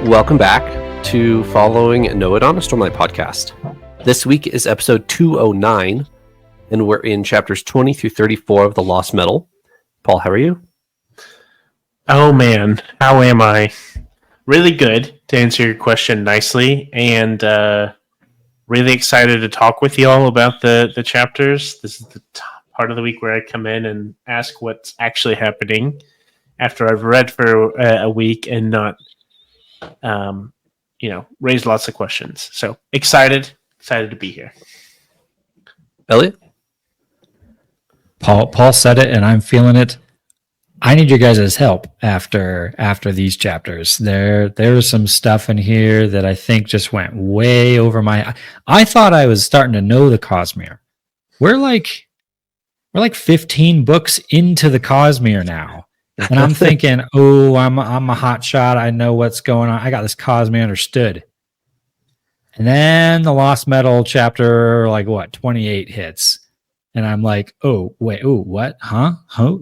Welcome back to Following Know It on a Stormlight podcast. This week is episode 209, and we're in chapters 20 through 34 of The Lost Metal. Paul, how are you? Oh man, how am I? Really good, to answer your question nicely, and really excited to talk with you all about the chapters. This is the part of the week where I come in and ask what's actually happening after I've read for a week and not, raise lots of questions. So excited to be here. Eliot? Paul said it, and I'm feeling it. I need your guys' help after these chapters. There's some stuff in here that I think just went way over my. I thought I was starting to know the Cosmere. We're like 15 books into the Cosmere now, and I'm thinking, oh, I'm a hot shot. I know what's going on. I got this Cosmere understood. And then the Lost Metal chapter, 28 hits, and I'm like, oh wait, oh what? Huh?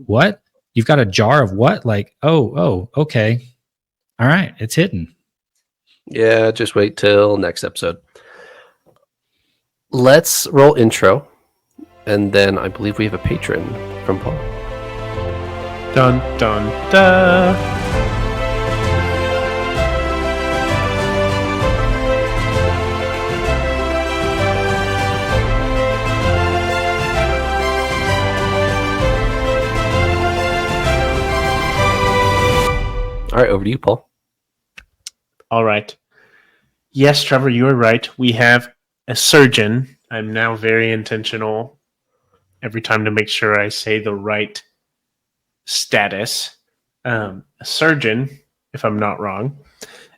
What? You've got a jar of what? Okay. All right, it's hidden. Yeah, just wait till next episode. Let's roll intro, and then I believe we have a patron from Paul. Dun, dun, dun. All right, over to you, Paul. All right. Yes, Trevor, you are right. We have a surgeon. I'm now very intentional every time to make sure I say the right status. A surgeon, if I'm not wrong.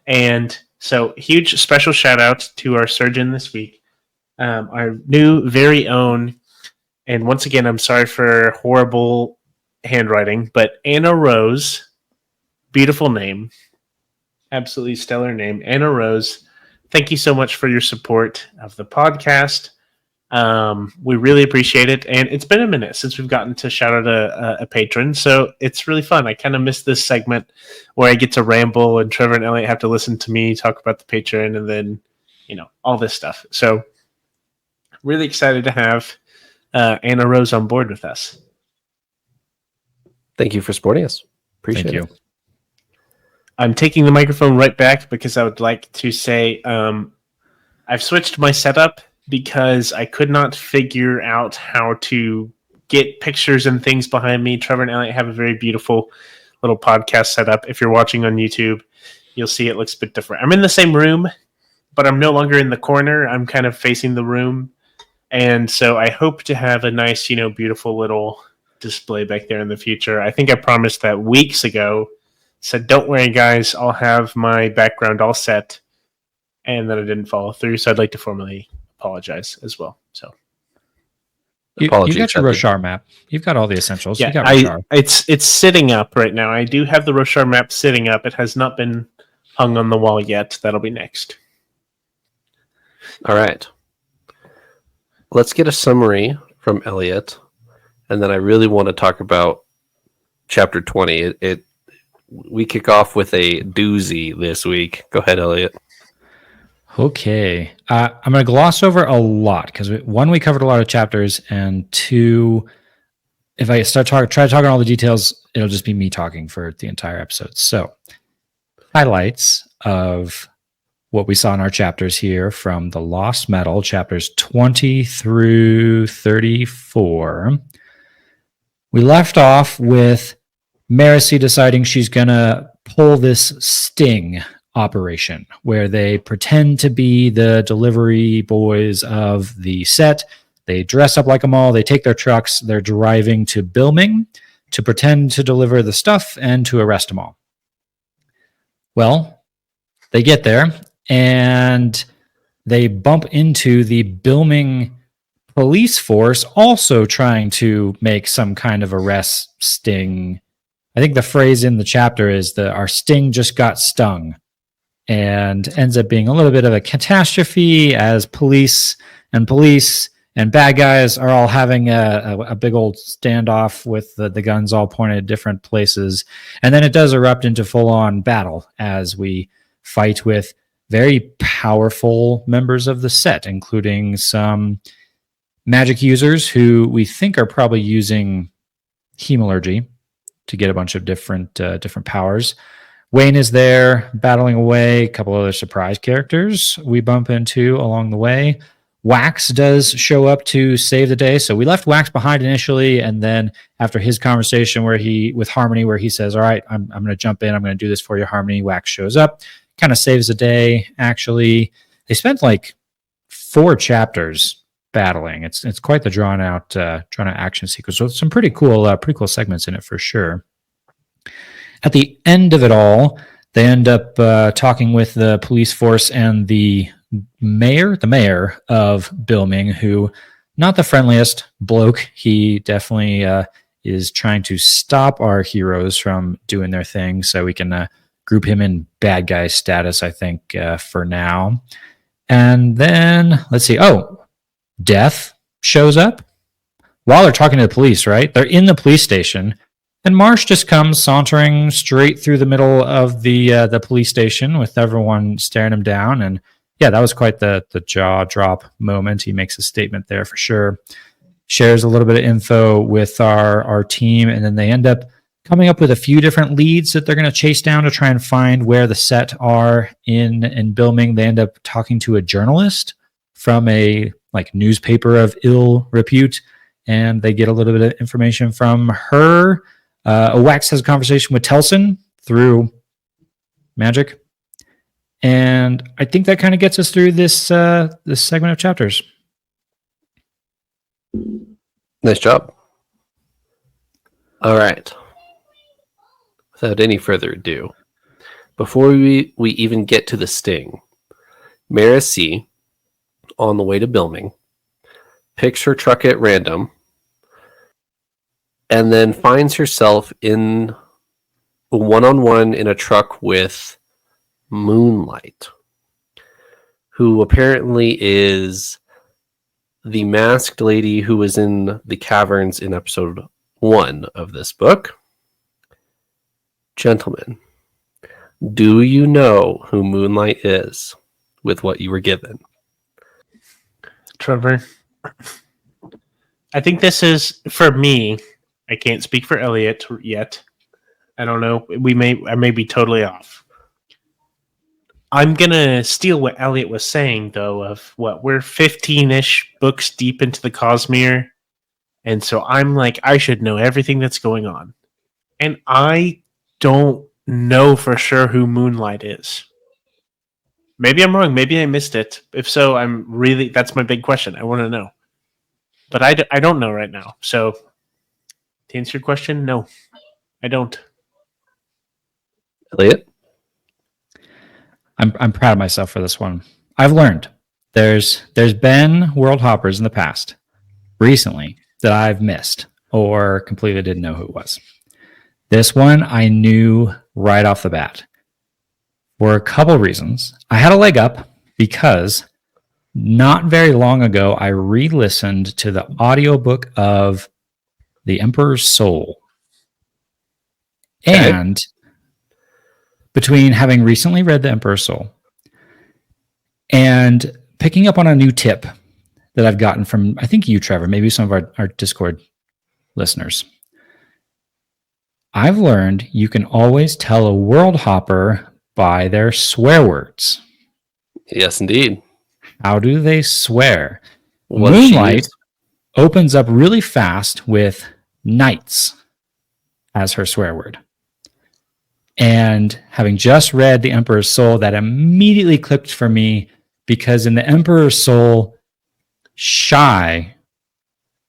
And so, huge special shout out to our surgeon this week. Our new very own, and once again, I'm sorry for horrible handwriting, but Anna Rose. Beautiful name. Absolutely stellar name. Anna Rose, thank you so much for your support of the podcast. We really appreciate it. And it's been a minute since we've gotten to shout out a patron. So it's really fun. I kind of miss this segment where I get to ramble and Trevor and Eliot have to listen to me talk about the patron and then, all this stuff. So really excited to have Anna Rose on board with us. Thank you for supporting us. Appreciate it. I'm taking the microphone right back because I would like to say I've switched my setup because I could not figure out how to get pictures and things behind me. Trevor and Eliot have a very beautiful little podcast setup. If you're watching on YouTube, you'll see it looks a bit different. I'm in the same room, but I'm no longer in the corner. I'm kind of facing the room. And so I hope to have a nice, beautiful little display back there in the future. I think I promised that weeks ago. Said, don't worry, guys, I'll have my background all set, and then I didn't follow through, so I'd like to formally apologize as well. So, you got your Roshar map. You've got all the essentials. Yeah, you got Roshar. It's sitting up right now. I do have the Roshar map sitting up. It has not been hung on the wall yet. That'll be next. All right. Let's get a summary from Eliot, and then I really want to talk about chapter 20. We kick off with a doozy this week. Go ahead, Eliot. Okay. I'm going to gloss over a lot because one, we covered a lot of chapters, and two, if I try talking all the details, it'll just be me talking for the entire episode. So, highlights of what we saw in our chapters here from the Lost Metal, chapters 20 through 34. We left off with Marcy deciding she's going to pull this sting operation where they pretend to be the delivery boys of the set. They dress up like them all. They take their trucks. They're driving to Bilming to pretend to deliver the stuff and to arrest them all. Well, they get there and they bump into the Bilming police force also trying to make some kind of arrest sting. I think the phrase in the chapter is that our sting just got stung, and ends up being a little bit of a catastrophe as police and bad guys are all having a big old standoff with the guns all pointed at different places. And then it does erupt into full-on battle as we fight with very powerful members of the set, including some magic users who we think are probably using hemalurgy to get a bunch of different powers. Wayne is there battling away. A couple other surprise characters we bump into along the way. Wax does show up to save the day. So we left Wax behind initially, and then after his conversation with Harmony, where he says, all right, I'm going to jump in. I'm going to do this for you, Harmony. Wax shows up, kind of saves the day, actually. They spent like 4 chapters battling. It's quite the drawn out action sequence with some pretty cool segments in it for sure. At the end of it all, they end up talking with the police force and the mayor of Bilming, who not the friendliest bloke. He definitely is trying to stop our heroes from doing their thing, so we can group him in bad guy status, I think, for now. And then let's see. Oh, Death shows up while they're talking to the police, right? They're in the police station, and Marsh just comes sauntering straight through the middle of the police station with everyone staring him down. And yeah, that was quite the jaw drop moment. He makes a statement there for sure. Shares a little bit of info with our team, and then they end up coming up with a few different leads that they're going to chase down to try and find where the set are in Bilming. They end up talking to a journalist from a newspaper of ill repute, and they get a little bit of information from her. Wax has a conversation with Telson through magic, and I think that kind of gets us through this segment of chapters. Nice job. All right. Without any further ado, before we even get to the sting, Mara C, on the way to Bilming, picks her truck at random, and then finds herself in one-on-one in a truck with Moonlight, who apparently is the masked lady who was in the caverns in episode 1 of this book. Gentlemen, do you know who Moonlight is with what you were given? Trevor, I think this is, for me, I can't speak for Eliot yet. I don't know. I may be totally off. I'm going to steal what Eliot was saying, though, of we're 15-ish books deep into the Cosmere. And so I'm like, I should know everything that's going on. And I don't know for sure who Moonlight is. Maybe I'm wrong. Maybe I missed it. If so, that's my big question. I want to know. But I don't know right now. So to answer your question, no, I don't. Eliot? I'm proud of myself for this one. I've learned there's been world hoppers in the past recently that I've missed or completely didn't know who it was. This one I knew right off the bat for a couple reasons. I had a leg up because not very long ago I re-listened to the audiobook of The Emperor's Soul. Okay. And between having recently read The Emperor's Soul and picking up on a new tip that I've gotten from, I think you, Trevor, maybe some of our Discord listeners, I've learned you can always tell a world hopper by their swear words. Yes, indeed. How do they swear? What does she Moonlight use? opens up really fast with knights as her swear word. And having just read The Emperor's Soul, that immediately clicked for me because in The Emperor's Soul, Shy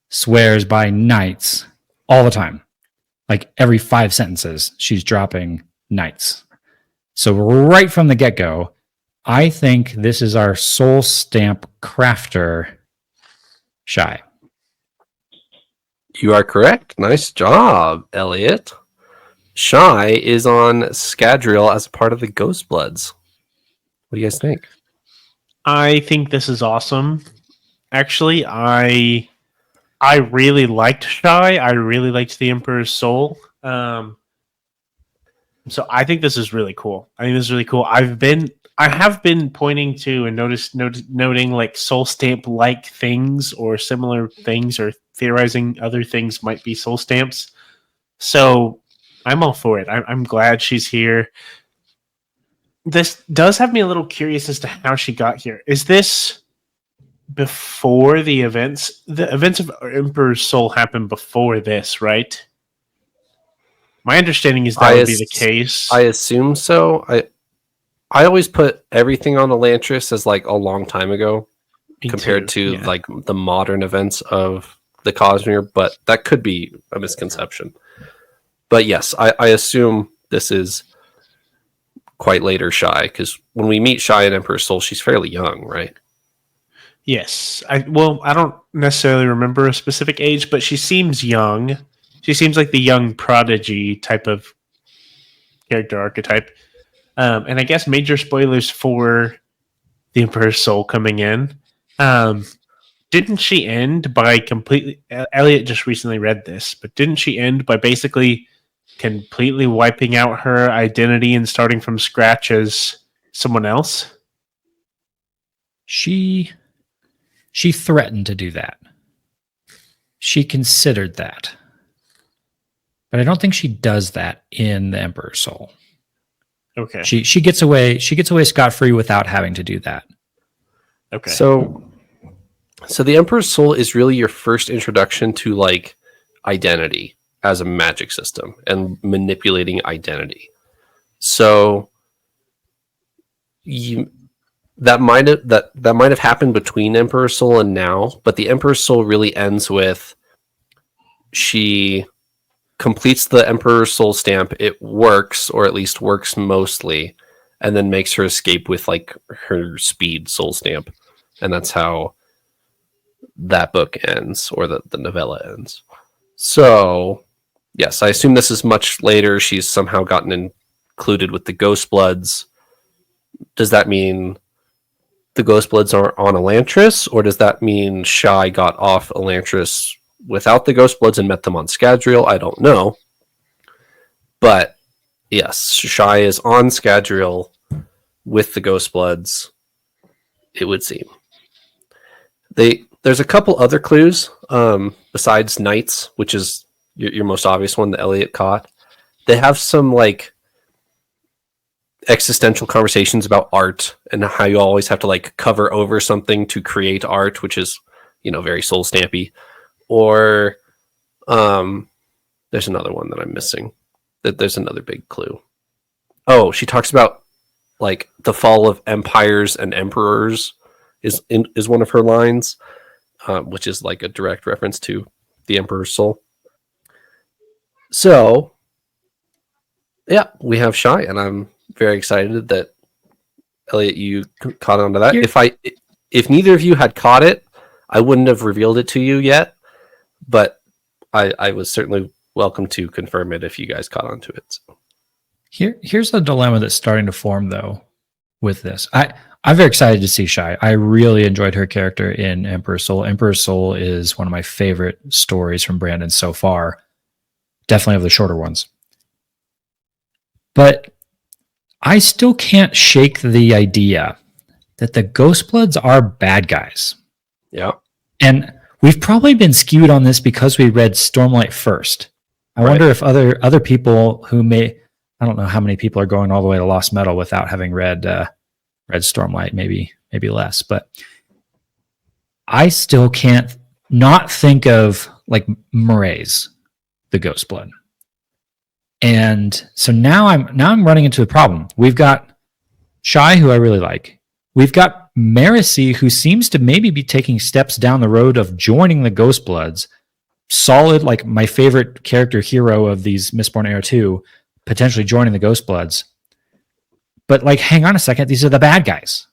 swears by knights all the time. Like every 5 sentences, she's dropping knights. So right from the get-go, I think this is our soul stamp crafter, Shy. You are correct. Nice job, Eliot. Shy is on Scadrial as a part of the Ghost Bloods. What do you guys think? I think this is awesome. Actually, I really liked Shy. I really liked The Emperor's Soul. So I think this is really cool. I think this is really cool. I have been pointing to and noting like soul stamp like things or similar things, or theorizing other things might be soul stamps. So I'm all for it. I'm glad she's here. This does have me a little curious as to how she got here. Is this before the events? The events of Emperor's Soul happened before this, right? My understanding is that would be the case. I assume so. I always put everything on Elantris as like a long time ago compared to like the modern events of the Cosmere, but that could be a misconception. But yes, I assume this is quite later Shy, because when we meet Shy in Emperor's Soul, she's fairly young, right? Yes. I don't necessarily remember a specific age, but she seems young. She seems like the young prodigy type of character archetype. And I guess major spoilers for the Emperor's Soul coming in. Didn't she end by completely... Eliot just recently read this, but didn't she end by basically completely wiping out her identity and starting from scratch as someone else? She threatened to do that. She considered that. But I don't think she does that in the Emperor's Soul. Okay. She gets away scot-free without having to do that. Okay. So the Emperor's Soul is really your first introduction to like identity as a magic system and manipulating identity. So that might have happened between Emperor's Soul and now, but the Emperor's Soul really ends with she completes the Emperor's Soul stamp. It works, or at least works mostly, and then makes her escape with like her speed soul stamp, and that's how that book ends, or the novella ends. So yes, I assume this is much later. She's somehow gotten included with the Ghost Bloods. Does that mean the Ghost Bloods are on Elantris, or does that mean Shy got off Elantris without the Ghost Bloods and met them on Scadrial? I don't know. But yes, Shy is on Scadrial with the Ghost Bloods, it would seem. There's a couple other clues besides Knights, which is your most obvious one that Eliot caught. They have some like existential conversations about art and how you always have to like cover over something to create art, which is, very soul stampy. Or there's another one that I'm missing. There's another big clue. Oh, she talks about like the fall of empires and emperors is one of her lines, which is like a direct reference to the Emperor's Soul. So yeah, we have Shy, and I'm very excited that Eliot, you caught on to that. If neither of you had caught it, I wouldn't have revealed it to you yet, but I was certainly welcome to confirm it if you guys caught on to it. So. Here's the dilemma that's starting to form, though, with this. I'm very excited to see Shy. I really enjoyed her character in Emperor's Soul. Emperor's Soul is one of my favorite stories from Brandon so far. Definitely of the shorter ones. But I still can't shake the idea that the Ghost Bloods are bad guys. Yeah. And we've probably been skewed on this because we read Stormlight first. I wonder if other people who may... I don't know how many people are going all the way to Lost Metal without having read Stormlight, maybe less. But I still can't not think of like Mraize, the Ghost Blood. And so now I'm running into a problem. We've got Shy, who I really like. We've got Marisi, who seems to maybe be taking steps down the road of joining the Ghost Bloods. Solid, like my favorite character hero of these Mistborn Era 2, potentially joining the Ghost Bloods. But like, hang on a second, these are the bad guys.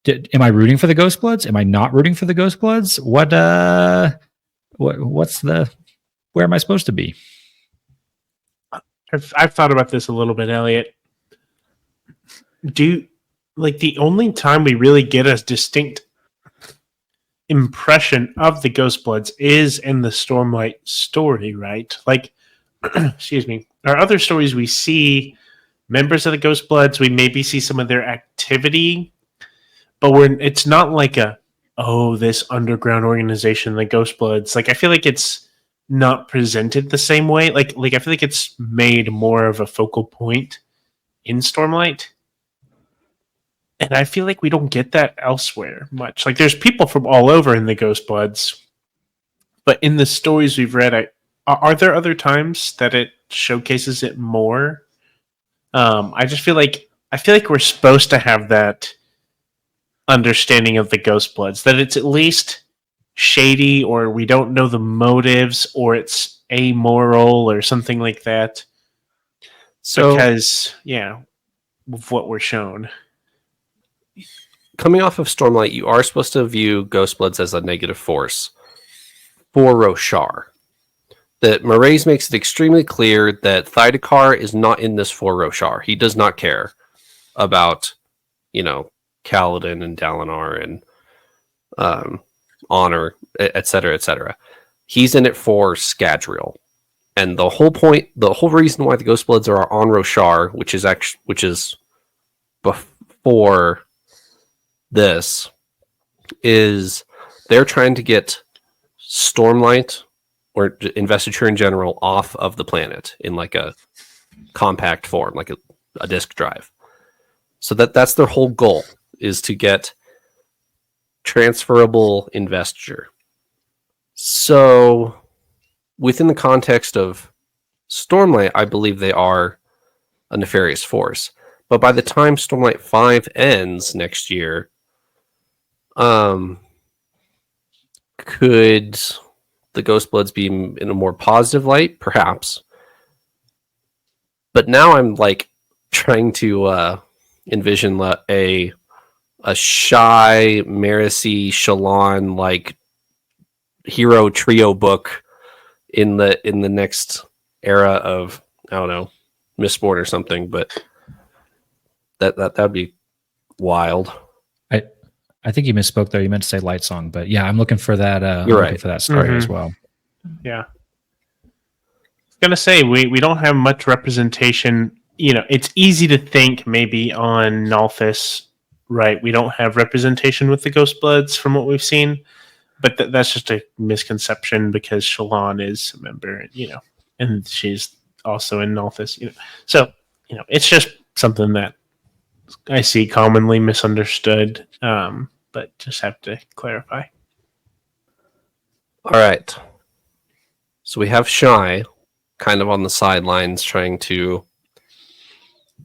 Am I rooting for the Ghost Bloods? Am I not rooting for the Ghost Bloods? What's where am I supposed to be? I've thought about this a little bit, Eliot. The only time we really get a distinct impression of the Ghost Bloods is in the Stormlight story, right? Like, excuse me. Our other stories we see members of the Ghost Bloods. We maybe see some of their activity, but it's not like this underground organization, the Ghost Bloods. Like, I feel like it's not presented the same way. Like I feel like it's made more of a focal point in Stormlight. And I feel like we don't get that elsewhere much. Like, there's people from all over in the Ghost Bloods, but in the stories we've read, are there other times that it showcases it more? I feel like we're supposed to have that understanding of the Ghost Bloods, that it's at least shady, or we don't know the motives, or it's amoral or something like that. So, because of what we're shown. coming off of Stormlight, you are supposed to view Ghost Bloods as a negative force for Roshar. That Maraise makes it extremely clear that Thydakar is not in this for Roshar. He does not care about, Kaladin and Dalinar and honor, etc., etc. He's in it for Scadrial. And the whole reason why the Ghost Bloods are on Roshar, which is before this, is they're trying to get Stormlight or Investiture in general off of the planet in like a compact form, like a disk drive. So that's their whole goal, is to get transferable investiture. So within the context of Stormlight, I believe they are a nefarious force. But by the time Stormlight 5 ends next year, could the Ghost Bloods be in a more positive light? Perhaps. But now I'm like trying to envision a shy Marisi Shallan like hero trio book in the next era of, I don't know, Mistborn or something, but that'd be wild. I think you misspoke there. You meant to say Light Song, but yeah, I'm looking for that. You're I'm right. looking for that story as Mhm. well. Yeah. I was gonna say we don't have much representation. It's easy to think maybe on Nalthis, right? We don't have representation with the Ghost Bloods from what we've seen, but that's just a misconception because Shallan is a member, and she's also in Nalthis, So, it's just something that I see commonly misunderstood, but just have to clarify. All right. So we have Shy kind of on the sidelines trying to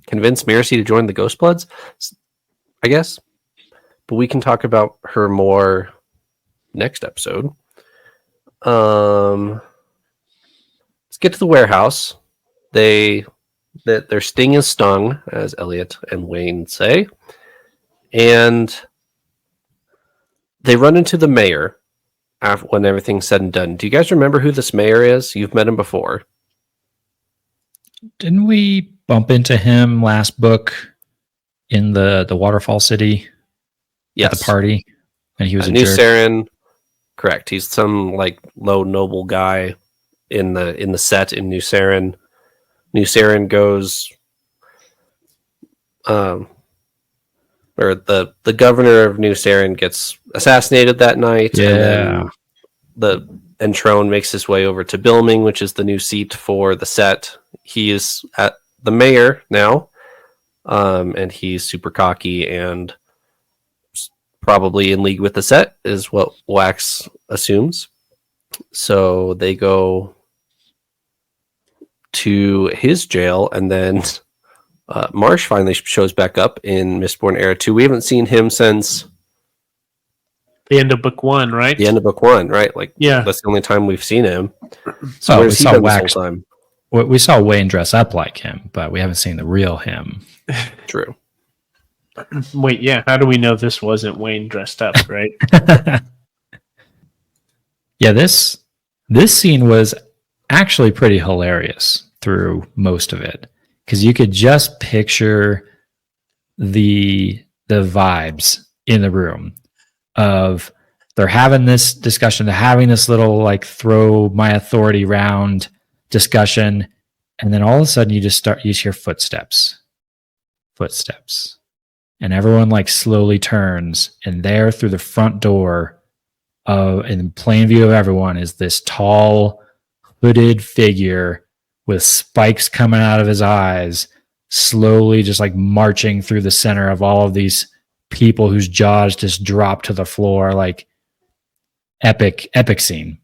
convince Marisi to join the Ghost Bloods, I guess. But we can talk about her more next episode. Let's get to the warehouse. Their sting is stung, as Eliot and Wayne say. And they run into the mayor when everything's said and done. Do you guys remember who this mayor is? You've met him before. Didn't we bump into him last book in the Waterfall City Yes. at the party? And he was a New jerk. Saren. Correct. He's some like low noble guy in the set in New Saren. New Saren goes or the governor of New Saren gets assassinated that night. Yeah. And then Entrone makes his way over to Bilming, which is the new seat for the set. He is at the mayor now. And he's super cocky and probably in league with the set, is what Wax assumes. So they go to his jail, and then Marsh finally shows back up in Mistborn Era 2. We haven't seen him since The end of book 1, right? the end of book 1, right? Like, Yeah. that's the only time we've seen him. So Where's he been this whole time? We saw Wayne dress up like him, but we haven't seen the real him. True. Wait, yeah. How do we know this wasn't Wayne dressed up, right? Yeah, this scene was actually pretty hilarious through most of it, because you could just picture the vibes in the room of they're having this discussion, they're having this little like throw my authority round discussion, and then all of a sudden you hear footsteps, footsteps. And everyone like slowly turns, and there through the front door in plain view of everyone is this tall, hooded figure with spikes coming out of his eyes, slowly just like marching through the center of all of these people whose jaws just drop to the floor, like epic scene.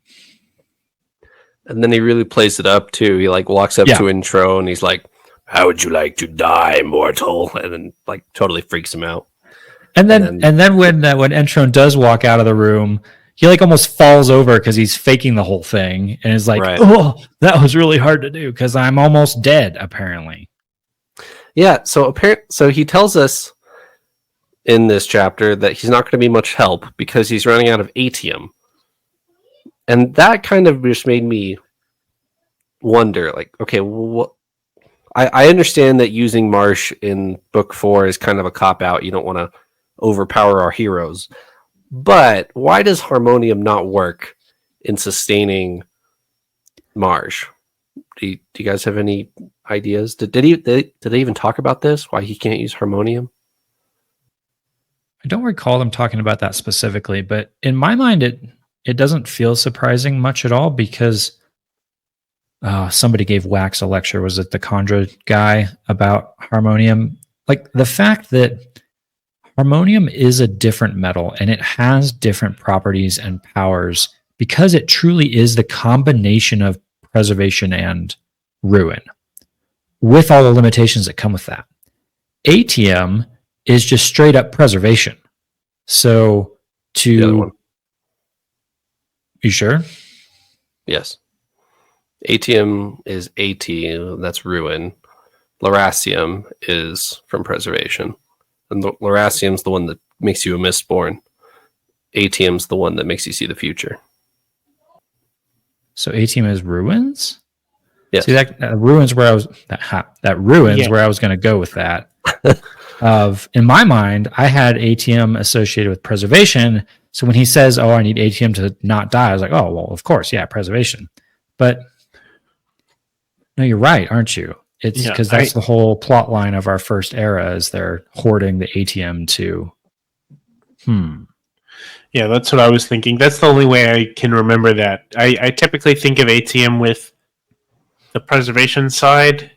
And then he really plays it up too. He like walks up to intro and he's like, "How would you like to die, mortal?" And then like totally freaks him out. And then when Entron does walk out of the room, he like almost falls over because he's faking the whole thing and is like, Right. "Oh, that was really hard to do because I'm almost dead." Apparently, yeah. So he tells us in this chapter that he's not going to be much help because he's running out of atium, and that kind of just made me wonder. Like, okay, what? I understand that using Marsh in book 4 is kind of a cop out. You don't want to overpower our heroes. But why does Harmonium not work in sustaining Marsh? Do you guys have any ideas? Did they even talk about this? Why he can't use Harmonium? I don't recall them talking about that specifically, but in my mind, it doesn't feel surprising much at all because somebody gave Wax a lecture. Was it the Condra guy about Harmonium? Like the fact that Harmonium is a different metal and it has different properties and powers because it truly is the combination of preservation and ruin with all the limitations that come with that. Atium is just straight up preservation. So you sure? Yes. Atium is AT, that's ruin. Lerasium is from preservation. And Lerasium's the one that makes you a Mistborn. Atium's the one that makes you see the future. So Atium is ruins? Yes. See that ruins where I was where I was going to go with that. In my mind, I had Atium associated with preservation. So when he says, "Oh, I need Atium to not die," I was like, "Oh, well, of course, yeah, preservation." But no, you're right, aren't you? It's because that's the whole plot line of our first era is they're hoarding the ATM to. Yeah, that's what I was thinking. That's the only way I can remember that. I typically think of ATM with the preservation side,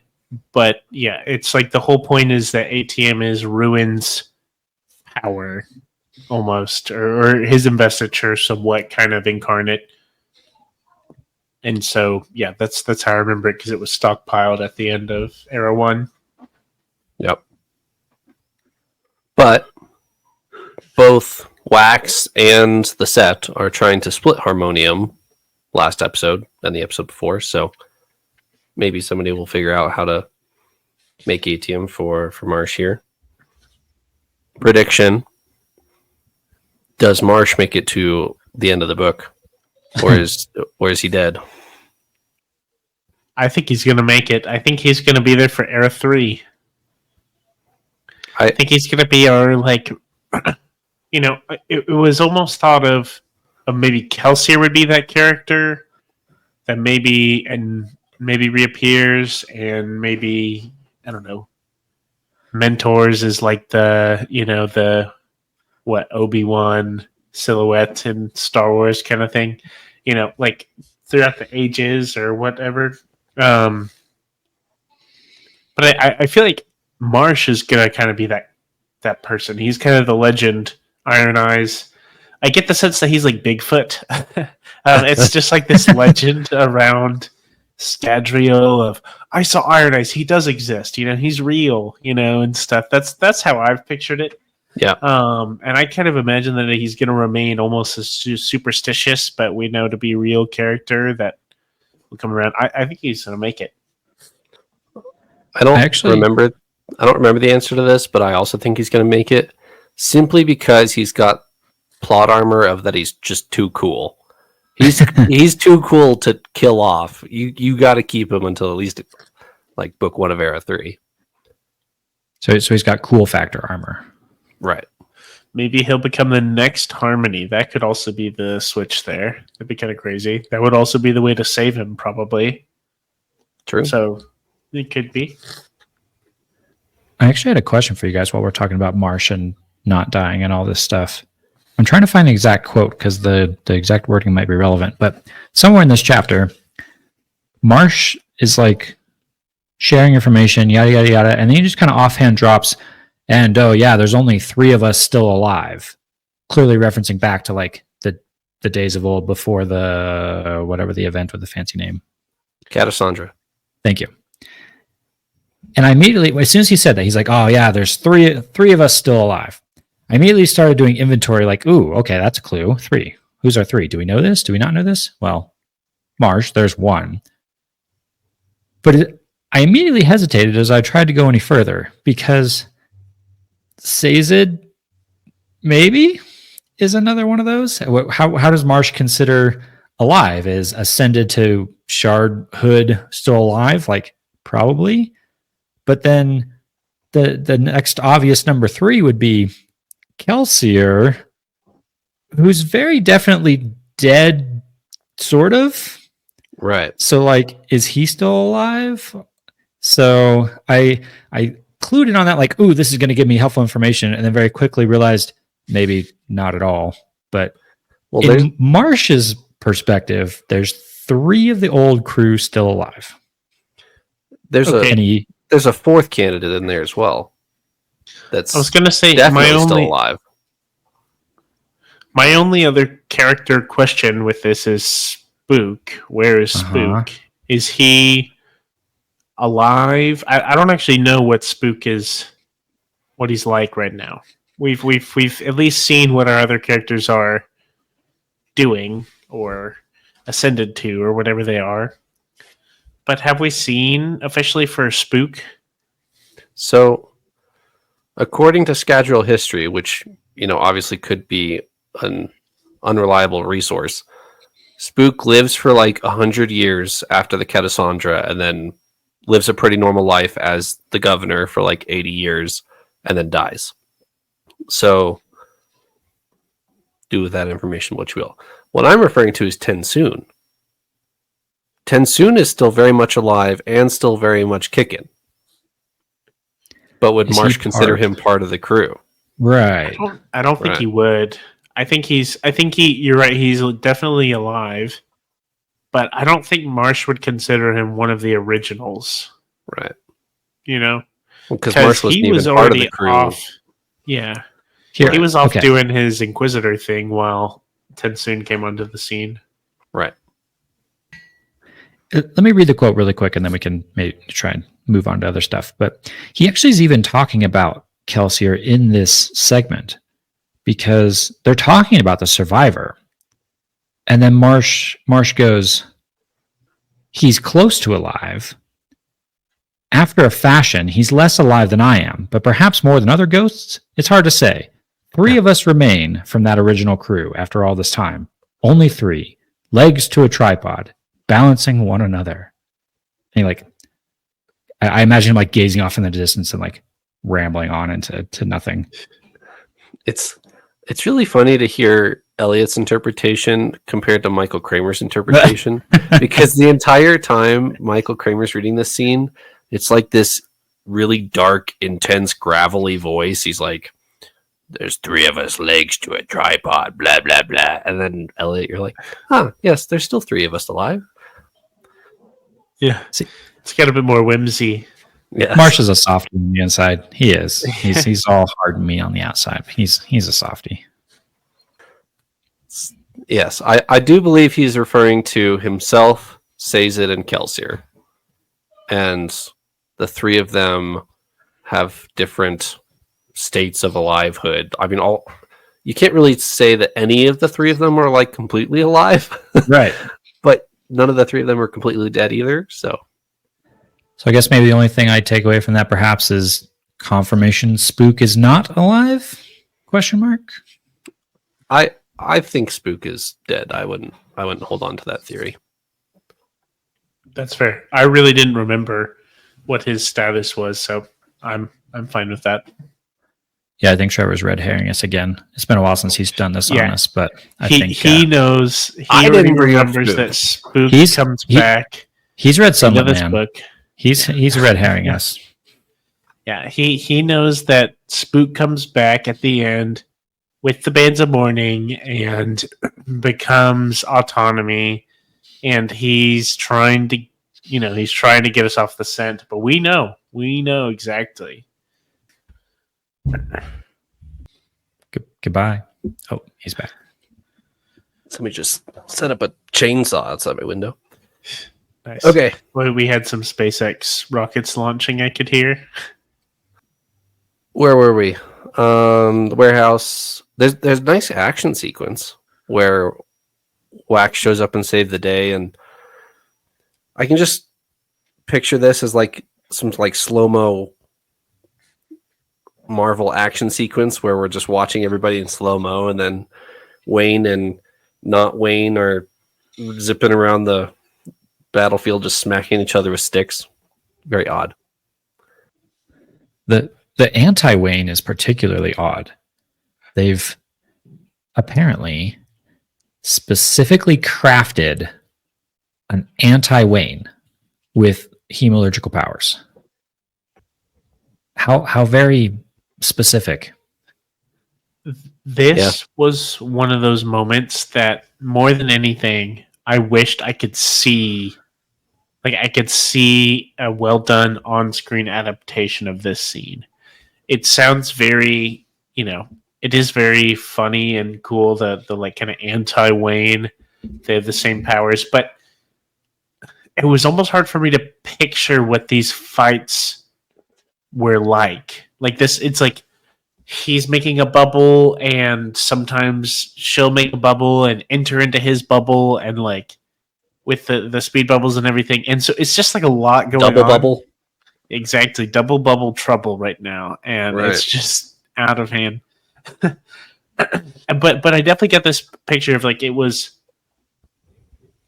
but yeah, it's like the whole point is that ATM is Ruin's power, almost, or his investiture, somewhat kind of incarnate. And so, yeah, that's how I remember it because it was stockpiled at the end of Era 1. Yep. But both Wax and the set are trying to split Harmonium last episode and the episode before, so maybe somebody will figure out how to make ATM for Marsh here. Prediction. Does Marsh make it to the end of the book? Or is he dead? I think he's going to make it. I think he's going to be there for Era 3. I think he's going to be our, like, you know, it was almost thought of maybe Kelsier would be that character that maybe reappears and maybe, I don't know, Mentors is like the Obi-Wan silhouette in Star Wars kind of thing, you know, like throughout the ages or whatever. But I feel like Marsh is gonna kind of be that person. He's kind of the legend, Iron Eyes. I get the sense that he's like Bigfoot. It's just like this legend around Scadrial of I saw Iron Eyes. He does exist. You know, he's real. You know, and stuff. That's how I've pictured it. Yeah. And I kind of imagine that he's going to remain almost as superstitious, but we know to be a real character that will come around. I think he's going to make it. I don't remember the answer to this, but I also think he's going to make it simply because he's got plot armor of that he's just too cool. He's too cool to kill off. You got to keep him until at least like book 1 of Era 3. So he's got cool factor armor. Right. Maybe he'll become the next Harmony. That could also be the switch there. That'd be kind of crazy. That would also be the way to save him, probably. True. So it could be. I actually had a question for you guys while we're talking about Marsh and not dying and all this stuff. I'm trying to find the exact quote because the exact wording might be relevant, but somewhere in this chapter, Marsh is like sharing information, yada, yada, yada, and then he just kind of offhand drops, and oh yeah, there's only 3 of us still alive. Clearly referencing back to like the days of old before the whatever the event with the fancy name. Cassandra. Thank you. And I immediately, as soon as he said that, he's like, oh yeah, there's three of us still alive. I immediately started doing inventory like, ooh, okay, that's a clue. 3. Who's our 3? Do we know this? Do we not know this? Well, Marsh, there's 1. But I immediately hesitated as I tried to go any further because Sazed maybe is another one of those. How does Marsh consider alive? Is Ascended to Shard Hood still alive? Like, probably. But then the next obvious number 3 would be Kelsier, who's very definitely dead, sort of. Right. So, like, is he still alive? So I clued in on that, like, ooh, this is going to give me helpful information, and then very quickly realized maybe not at all. But in Marsh's perspective, there's 3 of the old crew still alive. There's a 4th candidate in there as well. That's I was going to say definitely still alive. My only other character question with this is Spook. Where is Spook? Is he alive? I don't actually know what Spook is, what he's like right now. We've at least seen what our other characters are doing or ascended to or whatever they are. But have we seen officially for Spook? So, according to Scadrial history, which, obviously could be an unreliable resource, Spook lives for like 100 years after the Cassandra and then lives a pretty normal life as the governor for like 80 years and then dies. So, do with that information what you will. What I'm referring to is Tensoon. Tensoon is still very much alive and still very much kicking. But would Marsh consider him part of the crew? Right. I don't think he would. I think you're right, he's definitely alive. But I don't think Marsh would consider him one of the originals. Right. Because Marsh wasn't even part of the crew. Off. Yeah. He was off doing his Inquisitor thing while Tensoon came onto the scene. Right. Let me read the quote really quick and then we can maybe try and move on to other stuff. But he actually is even talking about Kelsier in this segment because they're talking about the survivor. And then Marsh goes, he's close to alive. After a fashion, he's less alive than I am, but perhaps more than other ghosts? It's hard to say. 3 of us remain from that original crew after all this time. Only 3. Legs to a tripod, balancing one another. And I imagine him like gazing off in the distance and like rambling on into nothing. It's really funny to hear Eliot's interpretation compared to Michael Kramer's interpretation because the entire time Michael Kramer's reading this scene, it's like this really dark, intense, gravelly voice. He's like, there's 3 of us, legs to a tripod, blah, blah, blah. And then Eliot, you're like, yes, there's still 3 of us alive. Yeah. It's got a bit more whimsy. Yeah. Marsh is a softie on the inside. He is. He's all hard and mean on the outside. He's a softie. Yes, I do believe he's referring to himself, Sazed, and Kelsier. And the 3 of them have different states of alivehood. I mean, you can't really say that any of the 3 of them are like completely alive. Right. But none of the 3 of them are completely dead either, so I guess maybe the only thing I take away from that perhaps is confirmation Spook is not alive? Question mark. I think Spook is dead. I wouldn't hold on to that theory. That's fair. I really didn't remember what his status was, so I'm fine with that. Yeah, I think Trevor's red herring us again. It's been a while since he's done this on us, but I think he knows. He I already didn't bring up remembers Spook. that Spook comes back. He's read into Sunlit this Man. book. He's red herring us. Yeah, he knows that Spook comes back at the end with the Bands of Mourning and becomes autonomy, and he's trying to, he's trying to get us off the scent. But we know exactly. Goodbye. Oh, he's back. Somebody just set up a chainsaw outside my window. Nice. Okay. Well, we had some SpaceX rockets launching. I could hear. Where were we? The warehouse. There's a nice action sequence where Wax shows up and saves the day, and I can just picture this as like some like slow-mo Marvel action sequence where we're just watching everybody in slow-mo, and then Wayne and not Wayne are zipping around the battlefield just smacking each other with sticks. Very odd. The anti-Wayne is particularly odd. They've apparently specifically crafted an anti-Wayne with hemalurgical powers. How very specific. This was one of those moments that, more than anything, I wished I could see. Like, I could see a well done on screen adaptation of this scene. It sounds very, it is very funny and cool. The like kind of anti Wayne, they have the same powers, but it was almost hard for me to picture what these fights were like. Like this, it's like he's making a bubble, and sometimes she'll make a bubble and enter into his bubble, and like with the speed bubbles and everything. And so it's just like a lot going Double on. bubble. Exactly. Double bubble trouble right now. And Right. it's just out of hand. but I definitely get this picture of like, it was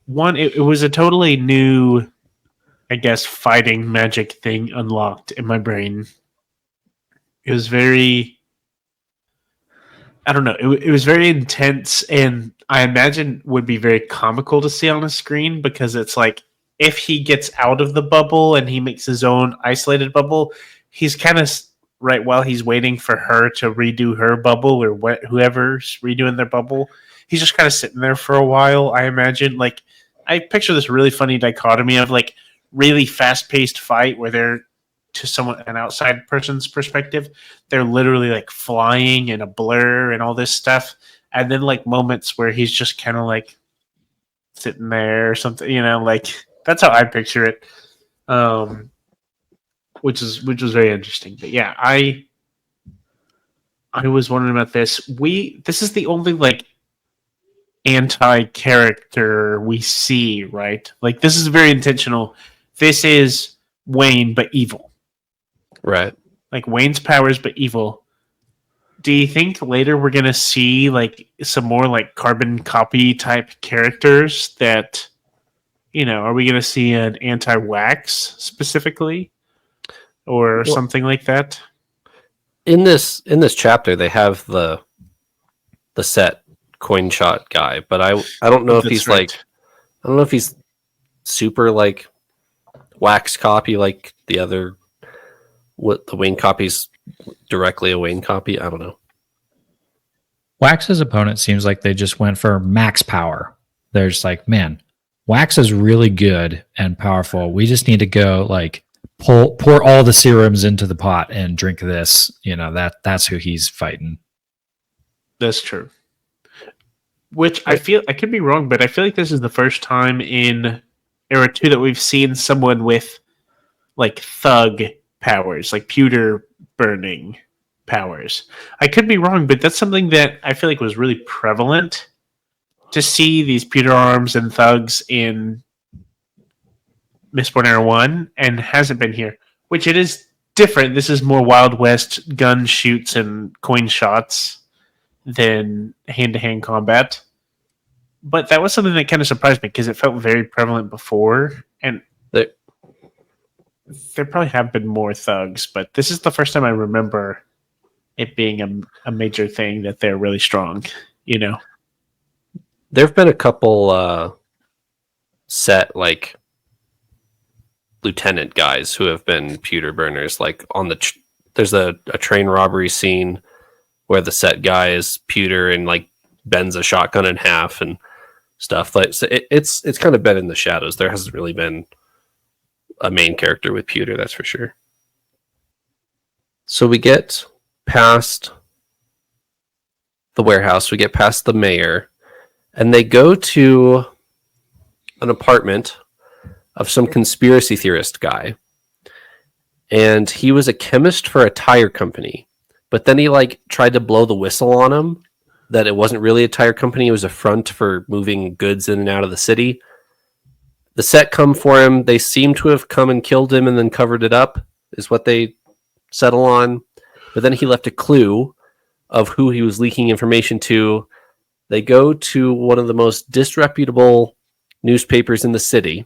it was a totally new, I guess, fighting magic thing unlocked in my brain. It was very, I don't know. It was very intense, and I imagine would be very comical to see on a screen, because it's like, if he gets out of the bubble and he makes his own isolated bubble, he's kind of right while he's waiting for her to redo her bubble, or whoever's redoing their bubble. He's just kind of sitting there for a while. I imagine, like, I picture this really funny dichotomy of like really fast paced fight where they're, to an outside person's perspective, they're literally like flying in a blur and all this stuff, and then like moments where he's just kind of like sitting there or something, like that's how I picture it, which was very interesting. But yeah, I was wondering about this. This is the only like anti-character we see, right? Like, this is very intentional. This is Wayne but evil. Right. Like Wayne's powers, but evil. Do you think later we're gonna see like some more like carbon copy type characters that, are we gonna see an anti-Wax specifically, or something like that? In this chapter, they have the set coin shot guy, but I don't know if he's right. like, I don't know if he's super like Wax copy like the other. What the Wayne copy's directly a Wayne copy? I don't know. Wax's opponent seems like they just went for max power. They're just like, man, Wax is really good and powerful. We just need to go like pour all the serums into the pot and drink this. That's who he's fighting. That's true. Which I feel, I could be wrong, but I feel like this is the first time in Era 2 that we've seen someone with like thug powers, like pewter burning powers. I could be wrong, but that's something that I feel like was really prevalent to see, these pewter arms and thugs in Mistborn Era 1, and hasn't been here, which it is different. This is more Wild West gun shoots and coin shots than hand-to-hand combat. But that was something that kind of surprised me, because it felt very prevalent before, and there probably have been more thugs, but this is the first time I remember it being a major thing that they're really strong, There have been a couple set like lieutenant guys who have been pewter burners, like on the there's a train robbery scene where the set guy is pewter and like bends a shotgun in half and stuff. Like so it's kind of been in the shadows. There hasn't really been a main character with pewter, that's for sure. So we get past the warehouse, we get past the mayor, and they go to an apartment of some conspiracy theorist guy. And he was a chemist for a tire company. But then he like tried to blow the whistle on him that it wasn't really a tire company, it was a front for moving goods in and out of the city. The set come for him. They seem to have come and killed him and then covered it up, is what they settle on. But then he left a clue of who he was leaking information to. They go to one of the most disreputable newspapers in the city.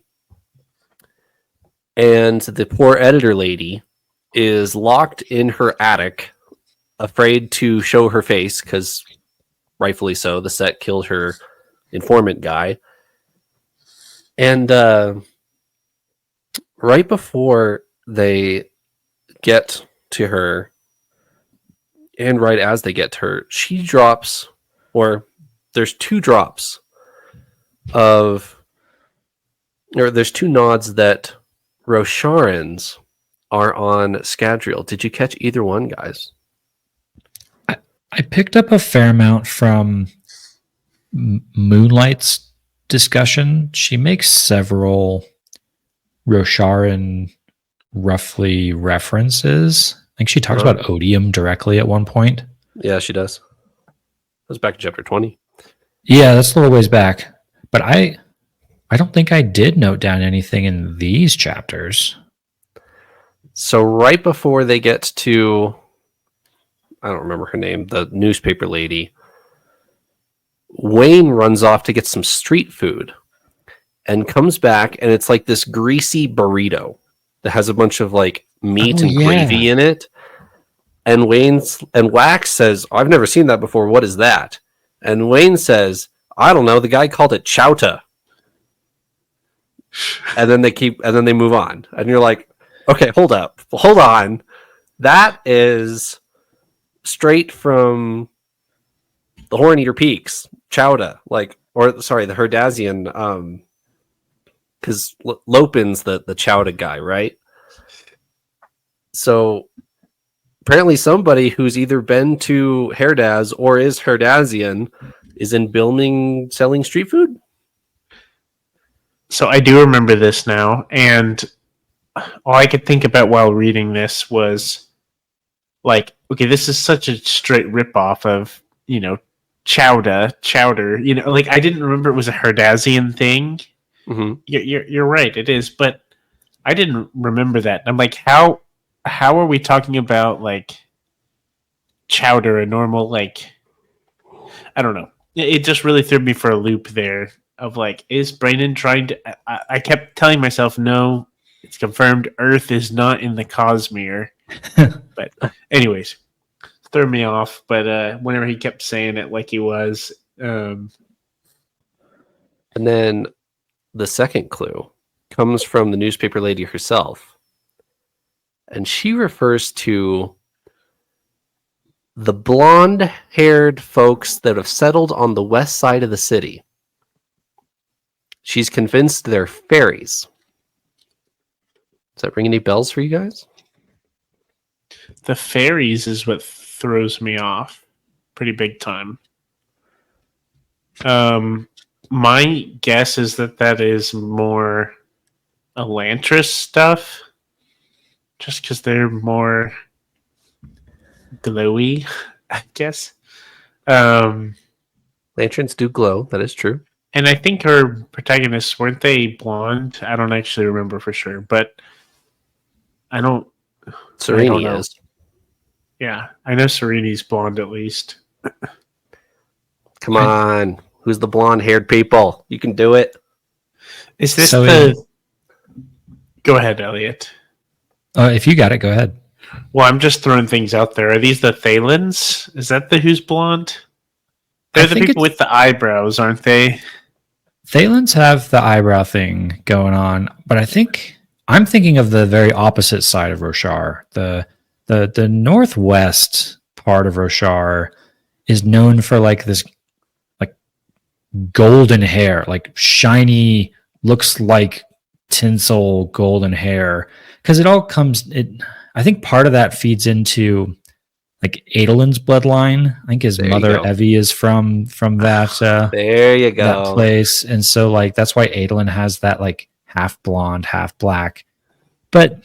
And the poor editor lady is locked in her attic, afraid to show her face, because rightfully so, the set killed her informant guy. And right before they get to her, and right as they get to her, she drops, or there's two drops of, or there's two nods that Rosharans are on Scadrial. Did you catch either one, guys? I picked up a fair amount from Moonlight's discussion. She makes several Rosharan roughly references. I think she talks about odium directly at one point. Yeah, she does. That was back in chapter 20. Yeah, that's a little ways back. But I don't think I did note down anything in these chapters. So right before they get to, I don't remember her name, the newspaper lady, Wayne runs off to get some street food and comes back, and it's like this greasy burrito that has a bunch of like meat and gravy in it. And Wax says, "I've never seen that before. What is that?" And Wayne says, "I don't know. The guy called it chowta." And then they move on. And you're like, okay, hold on. That is straight from the Horn-Eater Peaks, chowta, like, or sorry, the Herdazian, because Lopin's the chowta guy, right? So apparently somebody who's either been to Herdaz or is Herdazian is in Bilming selling street food. So I do remember this now, and all I could think about while reading this was like, okay, this is such a straight ripoff of, chowder, like I didn't remember it was a Herdazian thing. Mm-hmm. You're right, it is, but I didn't remember that. I'm like, how are we talking about like chowder, a normal, like, I don't know. It just really threw me for a loop there of like, is Brandon trying to, I kept telling myself, no, it's confirmed Earth is not in the Cosmere. But anyways, threw me off. But whenever he kept saying it like he was. And then the second clue comes from the newspaper lady herself. And she refers to the blonde-haired folks that have settled on the west side of the city. She's convinced they're fairies. Does that ring any bells for you guys? The fairies is what throws me off pretty big time. My guess is that is more Elantris stuff, just because they're more glowy, I guess. Lanterns do glow, that is true. And I think her protagonists, weren't they blonde? I don't actually remember for sure, but Serene is. Yeah, I know Serene's blonde at least. Come on. Who's the blonde-haired people? You can do it. Is this Go ahead, Eliot. If you got it, go ahead. Well, I'm just throwing things out there. Are these the Thalens? Is that the who's blonde? They're the people with the eyebrows, aren't they? Thalens have the eyebrow thing going on, but I'm thinking of the very opposite side of Roshar, the The northwest part of Roshar is known for like this like golden hair, like shiny, looks like tinsel golden hair, because it all comes. I think part of that feeds into like Adolin's bloodline. I think his There you mother go. Evie is from that There you go. that place, and so like that's why Adolin has that like half blonde, half black. But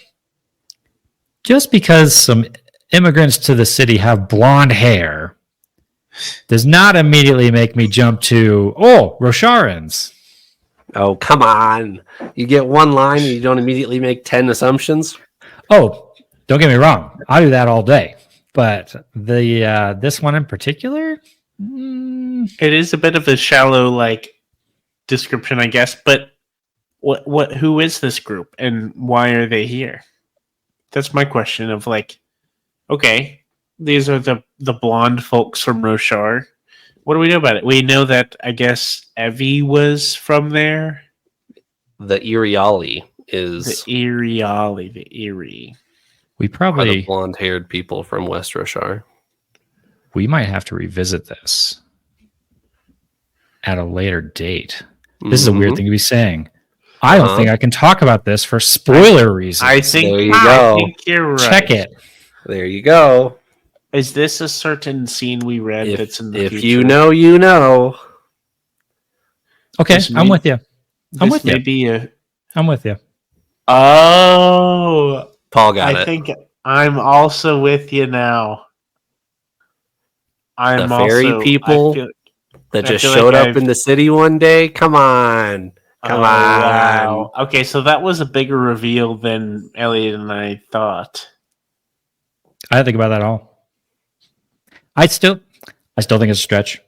just because some immigrants to the city have blonde hair does not immediately make me jump to Rosharans. Oh, come on. You get one line and you don't immediately make 10 assumptions? Oh, don't get me wrong. I'll do that all day. But the this one in particular, It is a bit of a shallow like description, I guess. But who is this group and why are they here? That's my question. Of like, okay, these are the blonde folks from Roshar. What do we know about it? We know that I guess Evie was from there. The Iriali is The Erie. we are the probably blonde-haired people from West Roshar. we might have to revisit this at a later date. This is a weird thing to be saying. I don't think I can talk about this for spoiler reasons. I think There you I go. think you're right. Check it. There you go. Is this a certain scene we read that's in the If future? you know, you know. Okay, This I'm may- with you. I'm This with you. may be a. I'm with you. Oh, Paul got I it. think I'm also with you now. I'm The fairy also, people? I feel, That I just feel showed like up I've- in the city one day? Come on. Come on. Wow. Okay, so that was a bigger reveal than Elliot and I thought. I didn't think about that at all. I still think it's a stretch.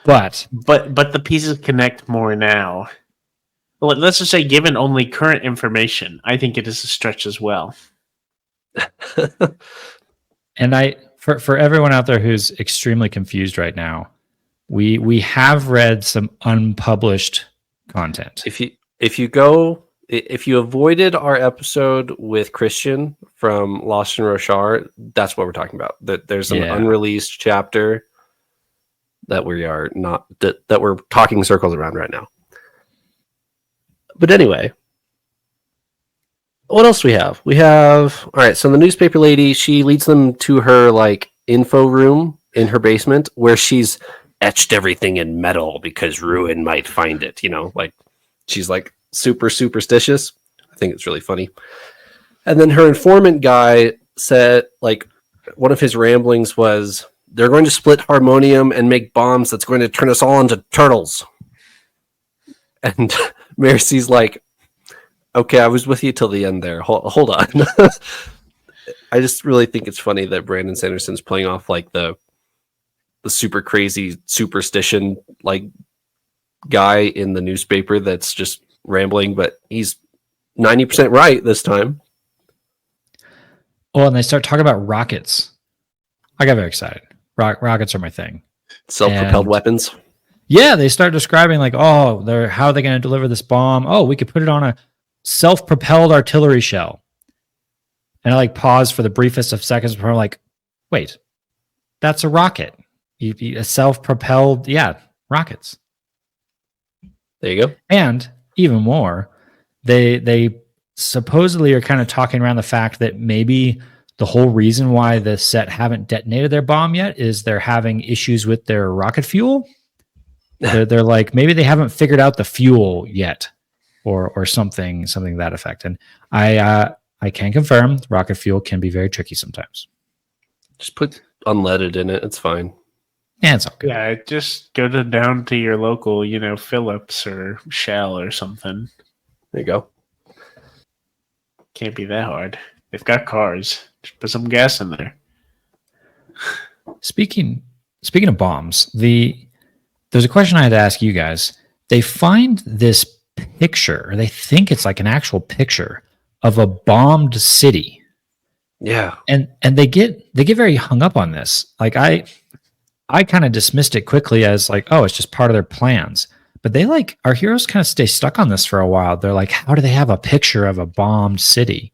But But the pieces connect more now. Well, let's just say, given only current information, I think it is a stretch as well. and for everyone out there who's extremely confused right now, we have read some unpublished content. If you avoided our episode with Christian from Lost in Roshar, that's what we're talking about. There's an Yeah. unreleased chapter that that we're talking circles around right now. But anyway, what else do we have? We have all right. So the newspaper lady, she leads them to her like info room in her basement where she's etched everything in metal because Ruin might find it. You know, like she's like super superstitious. I think it's really funny. And then her informant guy said, like, one of his ramblings was, they're going to split harmonium and make bombs that's going to turn us all into turtles. And Mercy's like, okay, I was with you till the end there. Hold on. I just really think it's funny that Brandon Sanderson's playing off like the super crazy superstition like guy in the newspaper that's just rambling, but he's 90% right this time. Oh, and they start talking about rockets. I got very excited. Rockets are my thing. Self-propelled And- weapons. Yeah, they start describing like, how are they going to deliver this bomb? Oh, we could put it on a self-propelled artillery shell. And I like pause for the briefest of seconds before I'm like, wait, that's a rocket. A self-propelled, rockets. There you go. And even more, they supposedly are kind of talking around the fact that maybe the whole reason why the set haven't detonated their bomb yet is they're having issues with their rocket fuel. They're like, maybe they haven't figured out the fuel yet, or something to that effect. And I can confirm rocket fuel can be very tricky sometimes. Just put unleaded in it. It's fine. Yeah, it's all good. Yeah, just go down to your local, Phillips or Shell or something. There you go. Can't be that hard. They've got cars. Just put some gas in there. Speaking of bombs, there's a question I had to ask you guys. They find this picture, or they think it's like an actual picture of a bombed city. Yeah. And they get very hung up on this. Like I kind of dismissed it quickly as like, oh, it's just part of their plans. But they our heroes kind of stay stuck on this for a while. They're like, how do they have a picture of a bombed city?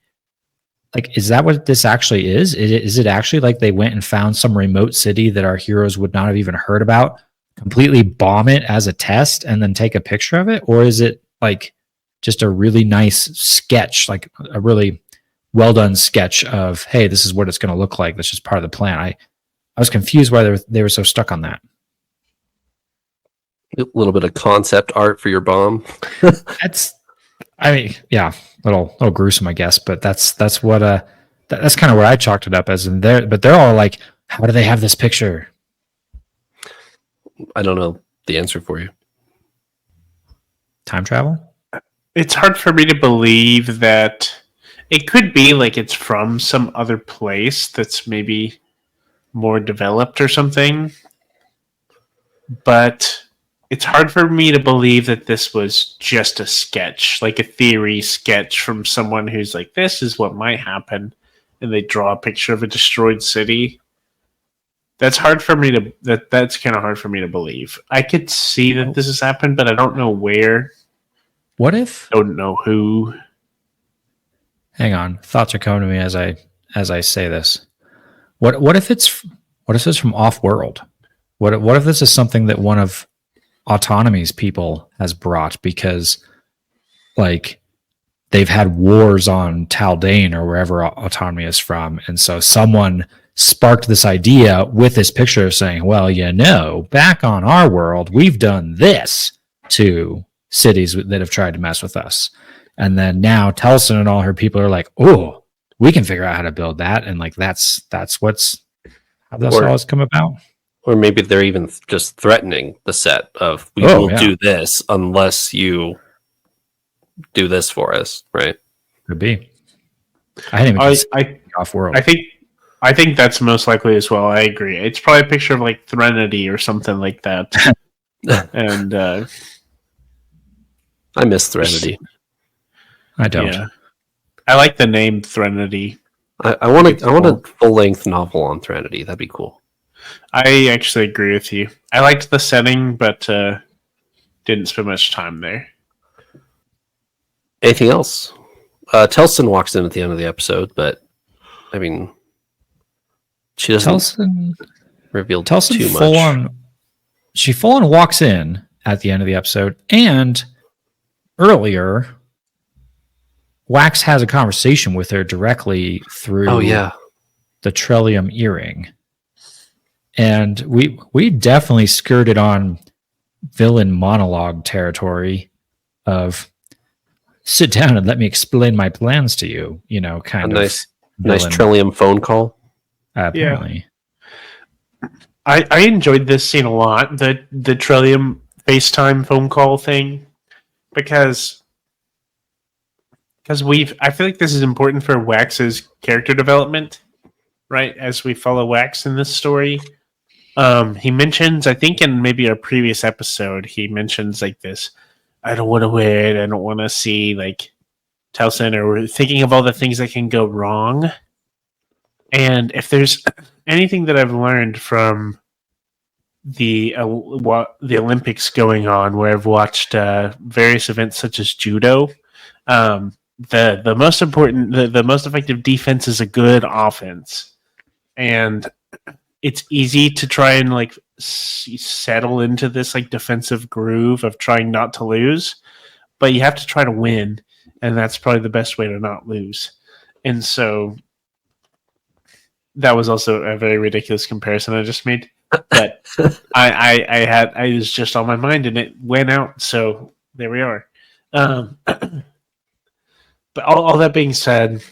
like, is that what this actually is? Is it actually like they went and found some remote city that our heroes would not have even heard about, completely bomb it as a test, and then take a picture of it? Or is it like just a really nice sketch, like a really well done sketch of, hey, this is what it's going to look like. That's just part of the plan. I was confused why they were so stuck on that. A little bit of concept art for your bomb. That's, I mean, yeah, little gruesome, I guess, but that's what that's kind of where I chalked it up as. And they're all like, how do they have this picture? I don't know the answer for you. Time travel? It's hard for me to believe that it could be like it's from some other place that's maybe more developed or something. But it's hard for me to believe that this was just a sketch, like a theory sketch from someone who's like, this is what might happen. And they draw a picture of a destroyed city. That's hard for me to, that's kind of hard for me to believe. I could see that this has happened, but I don't know where. What if? Don't know who. Hang on, thoughts are coming to me as I say this. What if it's from off world? What if this is something that one of Autonomy's people has brought, because like they've had wars on Taldane or wherever Autonomy is from, and so someone sparked this idea with this picture saying, well, back on our world, we've done this to cities that have tried to mess with us. And then now Telson and all her people are like, oh, we can figure out how to build that. And like, that's what's how this all has come about. Or maybe they're even just threatening the set of, we won't do this unless you do this for us, right? Could be. I didn't even off world. I think that's most likely as well. I agree. It's probably a picture of like Threnody or something like that. And I miss Threnody. I don't. Yeah. I like the name Threnody. I want a full-length novel on Threnody. That'd be cool. I actually agree with you. I liked the setting, but didn't spend much time there. Anything else? Telson walks in at the end of the episode, but I mean, she doesn't reveal too much. She full on walks in at the end of the episode, and earlier, Wax has a conversation with her directly through the Trillium earring. And we definitely skirted on villain monologue territory of sit down and let me explain my plans to you, kind of nice Trillium phone call. Apparently. Yeah. I enjoyed this scene a lot, the Trillium FaceTime phone call thing, because I feel like this is important for Wax's character development, right? As we follow Wax in this story. He mentions, I think in maybe a previous episode, he mentions like this, I don't want to wait, I don't want to see like Telson, or we're thinking of all the things that can go wrong. And if there's anything that I've learned from the Olympics going on, where I've watched various events such as judo, the most important, the most effective defense is a good offense. And it's easy to try and like settle into this like defensive groove of trying not to lose, but you have to try to win, and that's probably the best way to not lose. And so that was also a very ridiculous comparison I just made, but I was just on my mind and it went out. So there we are. But all that being said,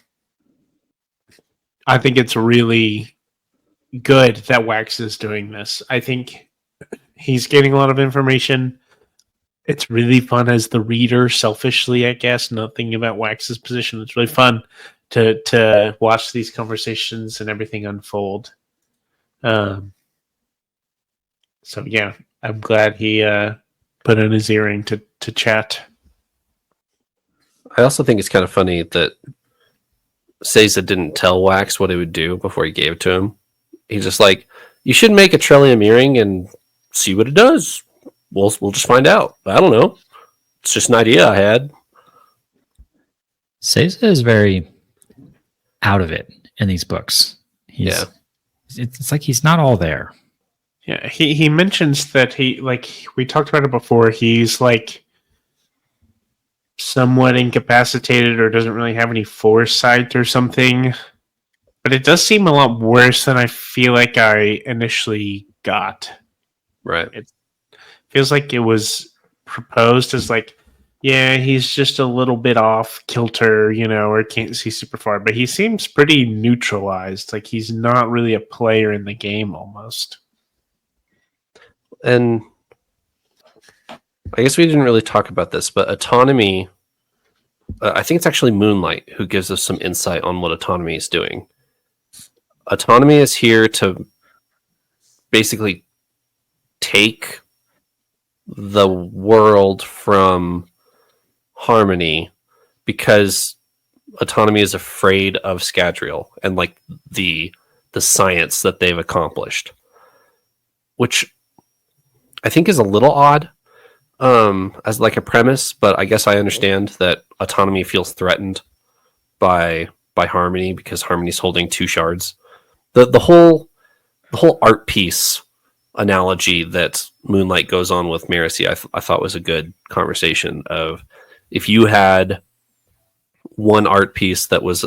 I think it's really good that Wax is doing this. I think he's getting a lot of information. It's really fun as the reader, selfishly, I guess, not thinking about Wax's position. It's really fun to watch these conversations and everything unfold. So yeah, I'm glad he put in his earring to chat. I also think it's kind of funny that Sascha didn't tell Wax what he would do before he gave it to him. He's just like, you should make a Trillium earring and see what it does. We'll just find out. I don't know. It's just an idea I had. Sascha is very out of it in these books. Yeah. It's like he's not all there. Yeah, he mentions that we talked about it before, he's like somewhat incapacitated or doesn't really have any foresight or something. But it does seem a lot worse than I feel like I initially got. Right. It feels like it was proposed as like, yeah, he's just a little bit off kilter, or can't see super far. But he seems pretty neutralized. Like he's not really a player in the game almost. And I guess we didn't really talk about this, but autonomy, I think it's actually Moonlight who gives us some insight on what autonomy is doing. Autonomy is here to basically take the world from harmony because autonomy is afraid of Scadrial and like the science that they've accomplished, which I think is a little odd as like a premise, but I guess I understand that autonomy feels threatened by harmony because harmony's holding two shards. The whole art piece analogy that Moonlight goes on with Marasi, I thought was a good conversation of if you had one art piece that was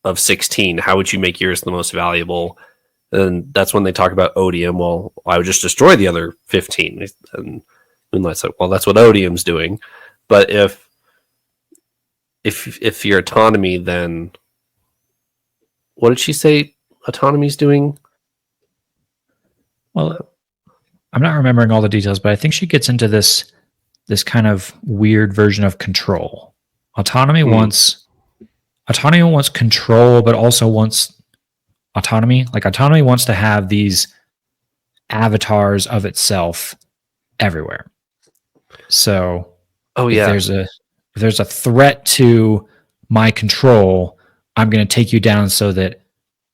of 16, how would you make yours the most valuable? And that's when they talk about odium. Well, I would just destroy the other 15. And Moonlight's like, well, that's what odium's doing. But if your autonomy, then what did she say autonomy's doing? Well, I'm not remembering all the details, but I think she gets into this kind of weird version of control. Autonomy wants control, but also wants autonomy. Like autonomy wants to have these avatars of itself everywhere. So if there's a threat to my control, I'm going to take you down so that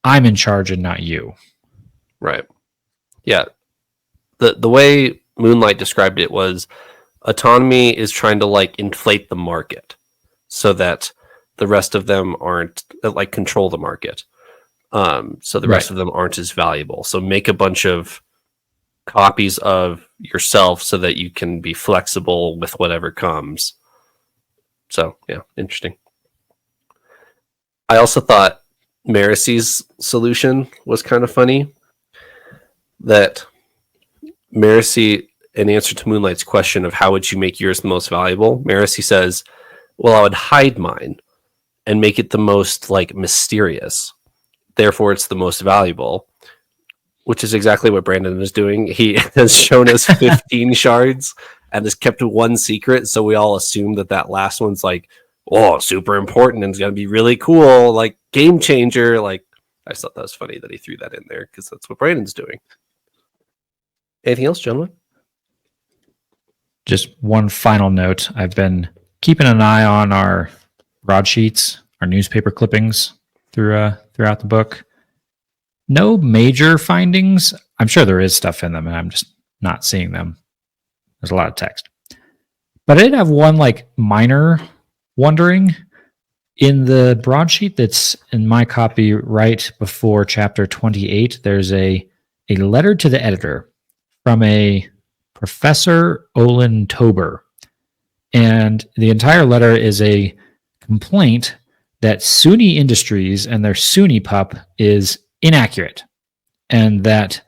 I'm in charge and not you. Right. Yeah. The way Moonlight described it was autonomy is trying to like inflate the market so that the rest of them aren't like control the market. So the rest of them aren't as valuable. So make a bunch of copies of yourself so that you can be flexible with whatever comes. So yeah, interesting. I also thought Marasi's solution was kind of funny. That Marasi, in answer to Moonlight's question of how would you make yours the most valuable, Marasi says, well, I would hide mine and make it the most like mysterious. Therefore, it's the most valuable, which is exactly what Brandon is doing. He has shown us 15 shards and has kept one secret. So we all assume that last one's like, oh, super important and it's going to be really cool, like game changer. Like, I just thought that was funny that he threw that in there because that's what Brandon's doing. Anything else, gentlemen? Just one final note. I've been keeping an eye on our broadsheets, our newspaper clippings throughout the book. No major findings. I'm sure there is stuff in them, and I'm just not seeing them. There's a lot of text. But I did have one like minor wondering. In the broadsheet that's in my copy right before chapter 28, there's a letter to the editor from a Professor Olin Tober. And the entire letter is a complaint that SUNY Industries and their SUNY pup is inaccurate. And that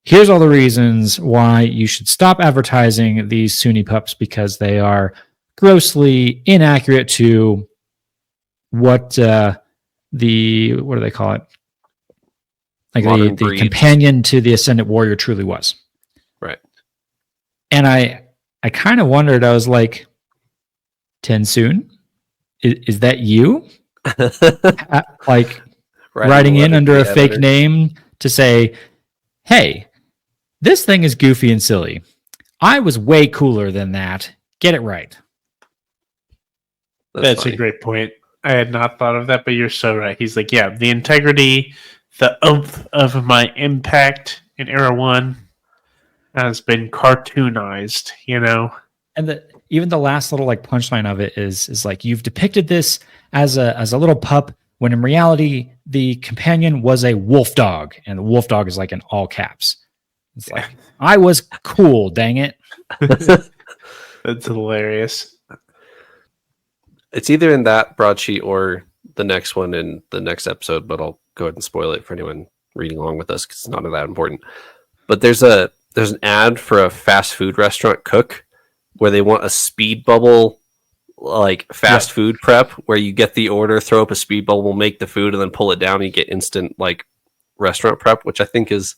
here's all the reasons why you should stop advertising these SUNY pups because they are grossly inaccurate to what what do they call it? Like the companion to the Ascendant Warrior truly was. Right. And I kind of wondered, I was like, Tensoon, is that you? Like writing in under a fake name to say, hey, this thing is goofy and silly. I was way cooler than that. Get it right. That's a great point. I had not thought of that, but you're so right. He's like, yeah, the integrity, the oomph of my impact in Era 1 has been cartoonized, And even the last little like punchline of it is like, you've depicted this as a little pup when in reality, the companion was a wolf dog, and the wolf dog is like in all caps. It's like, I was cool, dang it. That's hilarious. It's either in that broadsheet or the next one in the next episode, but I'll go ahead and spoil it for anyone reading along with us because it's not that important. But there's an ad for a fast food restaurant cook where they want a speed bubble, like fast food prep, where you get the order, throw up a speed bubble, make the food, and then pull it down, and you get instant like restaurant prep, which I think is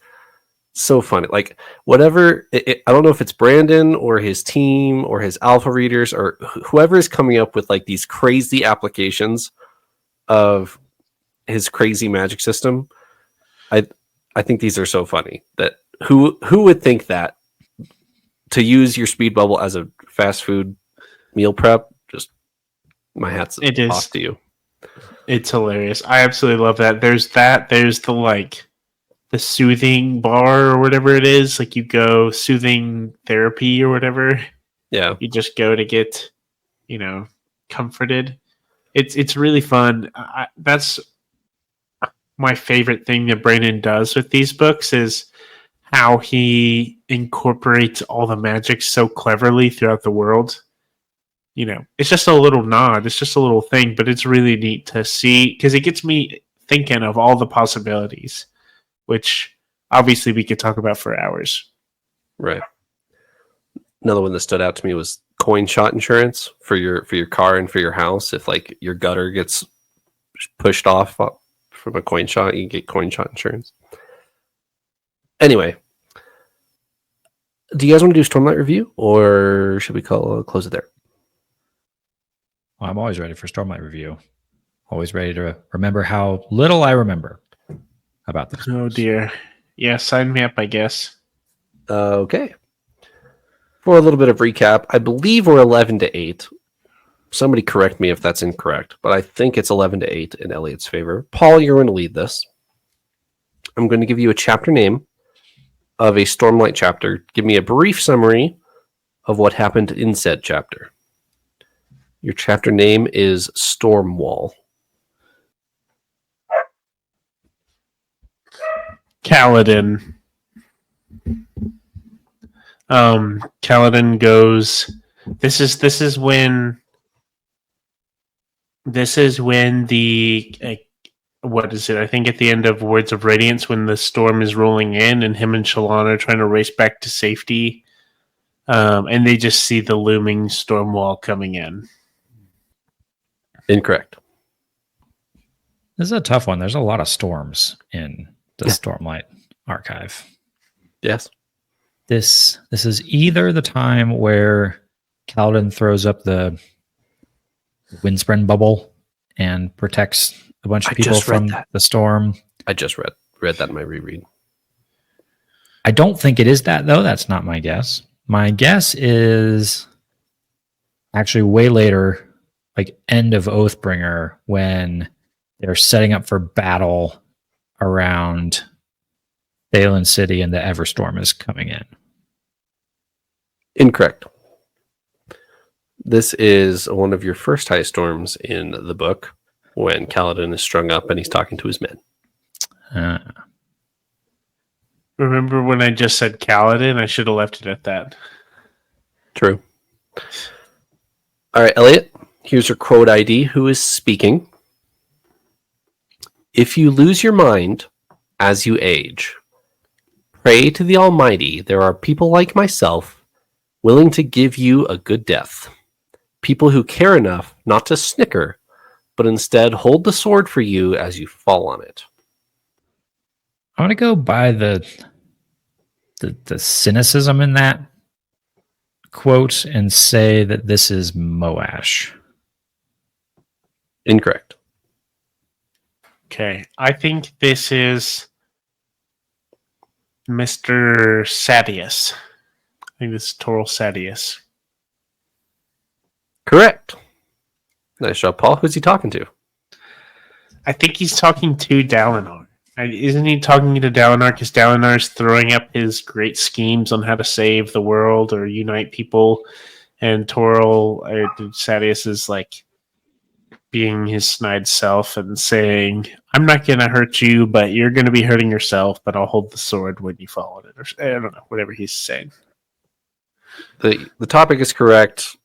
so funny. Like whatever, I don't know if it's Brandon or his team or his alpha readers or whoever is coming up with like these crazy applications of his crazy magic system. I think these are so funny that who would think that to use your speed bubble as a fast food meal prep? Just my hat's off to you. It's hilarious. I absolutely love that. There's the like the soothing bar or whatever it is. Like you go soothing therapy or whatever. Yeah. You just go to get, comforted. It's really fun. That's my favorite thing that Brandon does with these books is how he incorporates all the magic so cleverly throughout the world. It's just a little nod. It's just a little thing, but it's really neat to see because it gets me thinking of all the possibilities, which obviously we could talk about for hours. Right. Another one that stood out to me was coin shot insurance for your car and for your house. If like your gutter gets pushed off from a coin shot, you get coin shot insurance. Anyway, do you guys want to do Stormlight review, or should we close it there? Well, I'm always ready for Stormlight review. Always ready to remember how little I remember about this. Oh dear. Yeah, sign me up, I guess. Okay. For a little bit of recap, I believe we're 11-8. Somebody correct me if that's incorrect, but I think it's 11-8 in Eliot's favor. Paul, you're going to lead this. I'm going to give you a chapter name of a Stormlight chapter. Give me a brief summary of what happened in said chapter. Your chapter name is Stormwall. Kaladin. Kaladin goes. This is when the what is it? I think at the end of Words of Radiance, when the storm is rolling in, and him and Shallan are trying to race back to safety, and they just see the looming storm wall coming in. Incorrect. This is a tough one. There's a lot of storms in the Stormlight archive. Yes. This is either the time where Kaladin throws up the Windspread bubble and protects a bunch of people from the storm. I just read that in my reread. I don't think it is that, though. That's not my guess. My guess is actually way later, like end of Oathbringer, when they're setting up for battle around Thalen City and the Everstorm is coming in. Incorrect. This is one of your first high storms in the book when Kaladin is strung up and he's talking to his men. Remember when I just said Kaladin? I should have left it at that. True. All right, Eliot, here's your quote ID. Who is speaking? If you lose your mind as you age, pray to the Almighty. There are people like myself willing to give you a good death. People who care enough not to snicker, but instead hold the sword for you as you fall on it. I want to go by the cynicism in that quote and say that this is Moash. Incorrect. Okay, I think this is Mr. Sadius. I think this is Toral Sadius. Correct. Nice job, Paul. Who's he talking to? I think he's talking to Dalinar. Isn't he talking to Dalinar because Dalinar's throwing up his great schemes on how to save the world or unite people, and Toral Sadius is like being his snide self and saying, I'm not going to hurt you, but you're going to be hurting yourself, but I'll hold the sword when you fall on it. Or I don't know, whatever he's saying. The topic is correct.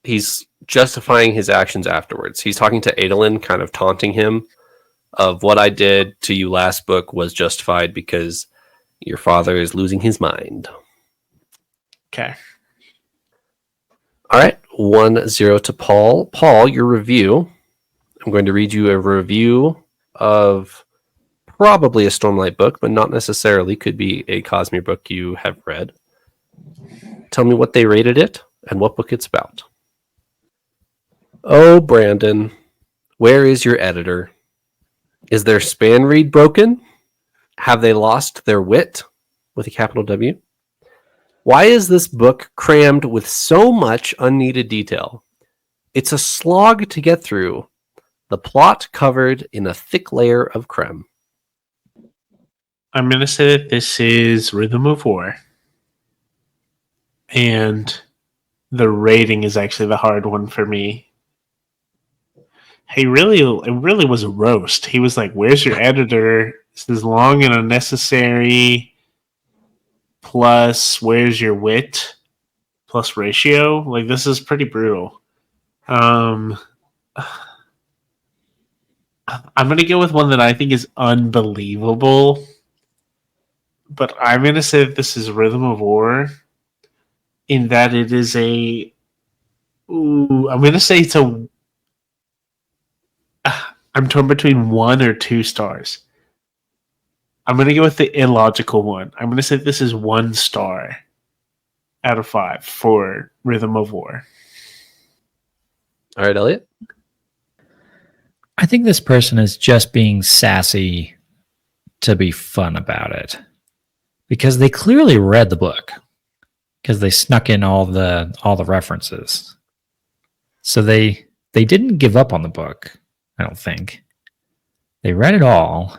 He's justifying his actions afterwards. He's talking to Adolin, kind of taunting him of what I did to you last book was justified because your father is losing his mind. Okay. All right, 1-0 to Paul. Paul, your review. I'm going to read you a review of probably a Stormlight book, but not necessarily. Could be a Cosmere book you have read. Tell me what they rated it and what book it's about. Oh, Brandon, where is your editor? Is their span read broken? Have they lost their wit? With a capital W. Why is this book crammed with so much unneeded detail? It's a slog to get through. The plot covered in a thick layer of creme. I'm going to say that this is Rhythm of War. And the rating is actually the hard one for me. It really was a roast. He was like, where's your editor? This is long and unnecessary. Plus, where's your wit? Plus ratio. Like, this is pretty brutal. I'm going to go with one that I think is unbelievable. But I'm going to say that this is Rhythm of War. In that it is I'm going to say it's a... I'm torn between 1 or 2 stars. I'm going to go with the illogical one. I'm going to say this is 1 star out of 5 for Rhythm of War. All right, Eliot. I think this person is just being sassy to be fun about it. Because they clearly read the book. Because they snuck in all the references. So they didn't give up on the book, I don't think. They read it all.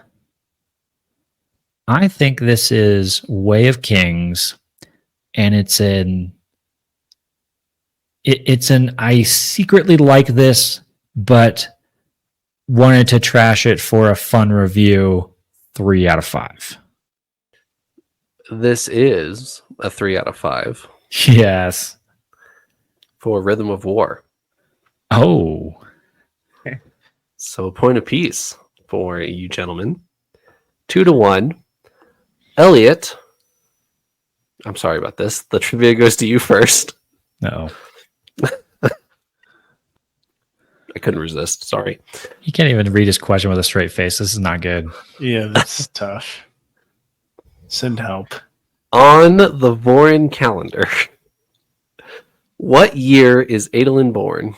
I think this is Way of Kings, and it's an I secretly like this, but wanted to trash it for a fun review, 3 out of 5. This is a 3 out of 5 Yes. for Rhythm of War. Oh. So a point apiece for you gentlemen. 2-1. Eliot, I'm sorry about this. The trivia goes to you first. No. I couldn't resist. Sorry. You can't even read his question with a straight face. This is not good. Yeah, that's tough. Send help. On the Vorin calendar, what year is Adolin born?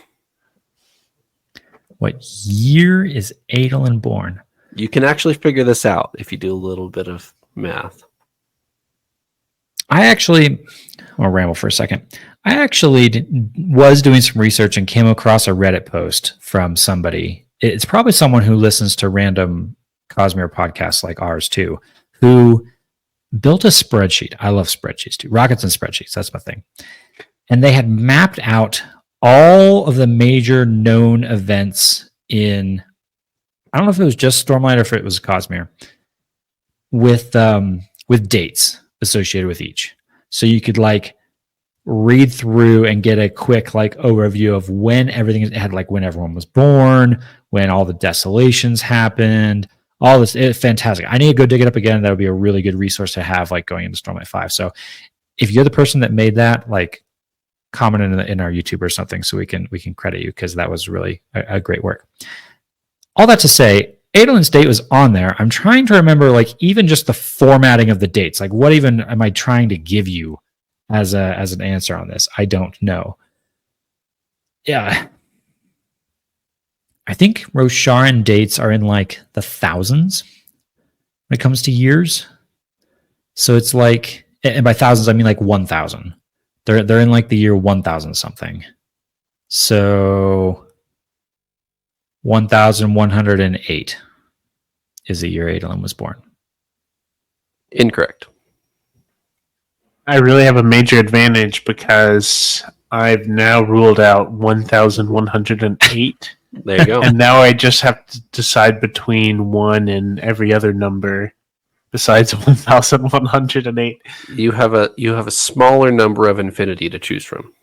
What year is Adolin born? You can actually figure this out if you do a little bit of math. I'll ramble for a second. I actually was doing some research and came across a Reddit post from somebody. It's probably someone who listens to random Cosmere podcasts like ours too, who built a spreadsheet. I love spreadsheets too. Rockets and spreadsheets. That's my thing. And they had mapped out all of the major known events in, I don't know if it was just Stormlight or if it was Cosmere, with dates associated with each. So you could like read through and get a quick like overview of when everything had, like when everyone was born, when all the desolations happened, all this. It's fantastic. I need to go dig it up again. That would be a really good resource to have like going into Stormlight 5. So if you're the person that made that, like comment in our YouTube or something so we can credit you, because that was really a great work. All that to say, Adolin's date was on there. I'm trying to remember like even just the formatting of the dates. Like what even am I trying to give you as an answer on this? I don't know. Yeah. I think Rosharan dates are in like the thousands when it comes to years. So it's like, and by thousands I mean like 1,000. They're in like the year 1,000 something. So 1,108 is the year Adolin was born. Incorrect. I really have a major advantage because I've now ruled out 1,108 There you go. And now I just have to decide between 1 and every other number besides 1,108. You have a smaller number of infinity to choose from.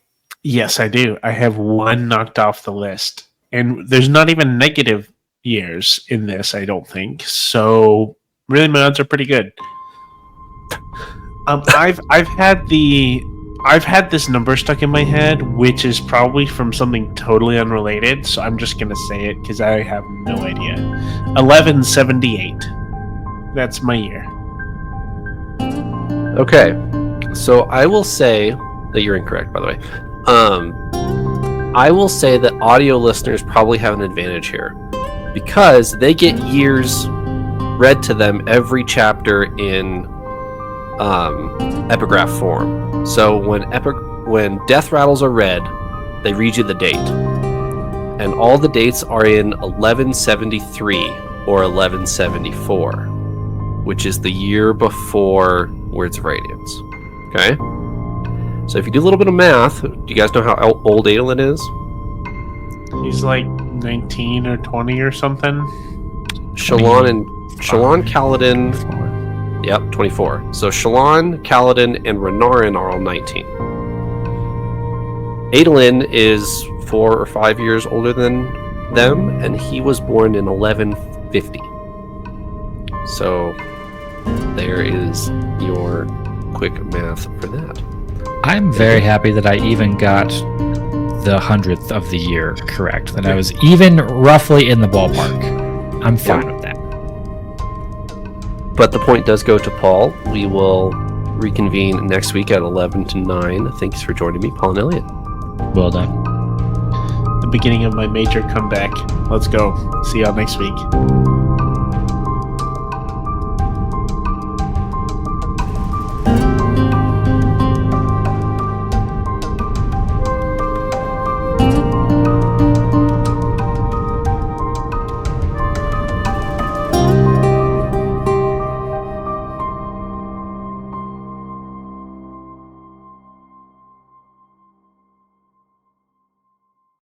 Yes, I do. I have 1 knocked off the list. And there's not even negative years in this, I don't think. So really my odds are pretty good. I've had this number stuck in my head, which is probably from something totally unrelated, so I'm just gonna say it because I have no idea. 1178. That's my year. Okay, so I will say that you're incorrect, by the way. I will say that audio listeners probably have an advantage here because they get years read to them every chapter in epigraph form. So when death rattles are read, they read you the date, and all the dates are in 1173 or 1174, which is the year before Words of Radiance. Okay, so if you do a little bit of math, do you guys know how old Adolin is? He's like 19 or 20 or something. Shallan Kaladin. Yep, 24. So Shallan, Kaladin, and Renarin are all 19. Adolin is 4 or 5 years older than them, and he was born in 1150. So there is your quick math for that. I'm very happy that I even got the 100th of the year correct. That I was even roughly in the ballpark. I'm fine with that. But the point does go to Paul. We will reconvene next week at 11 to 9. Thanks for joining me, Paul and Eliot. Well done. The beginning of my major comeback. Let's go. See y'all next week.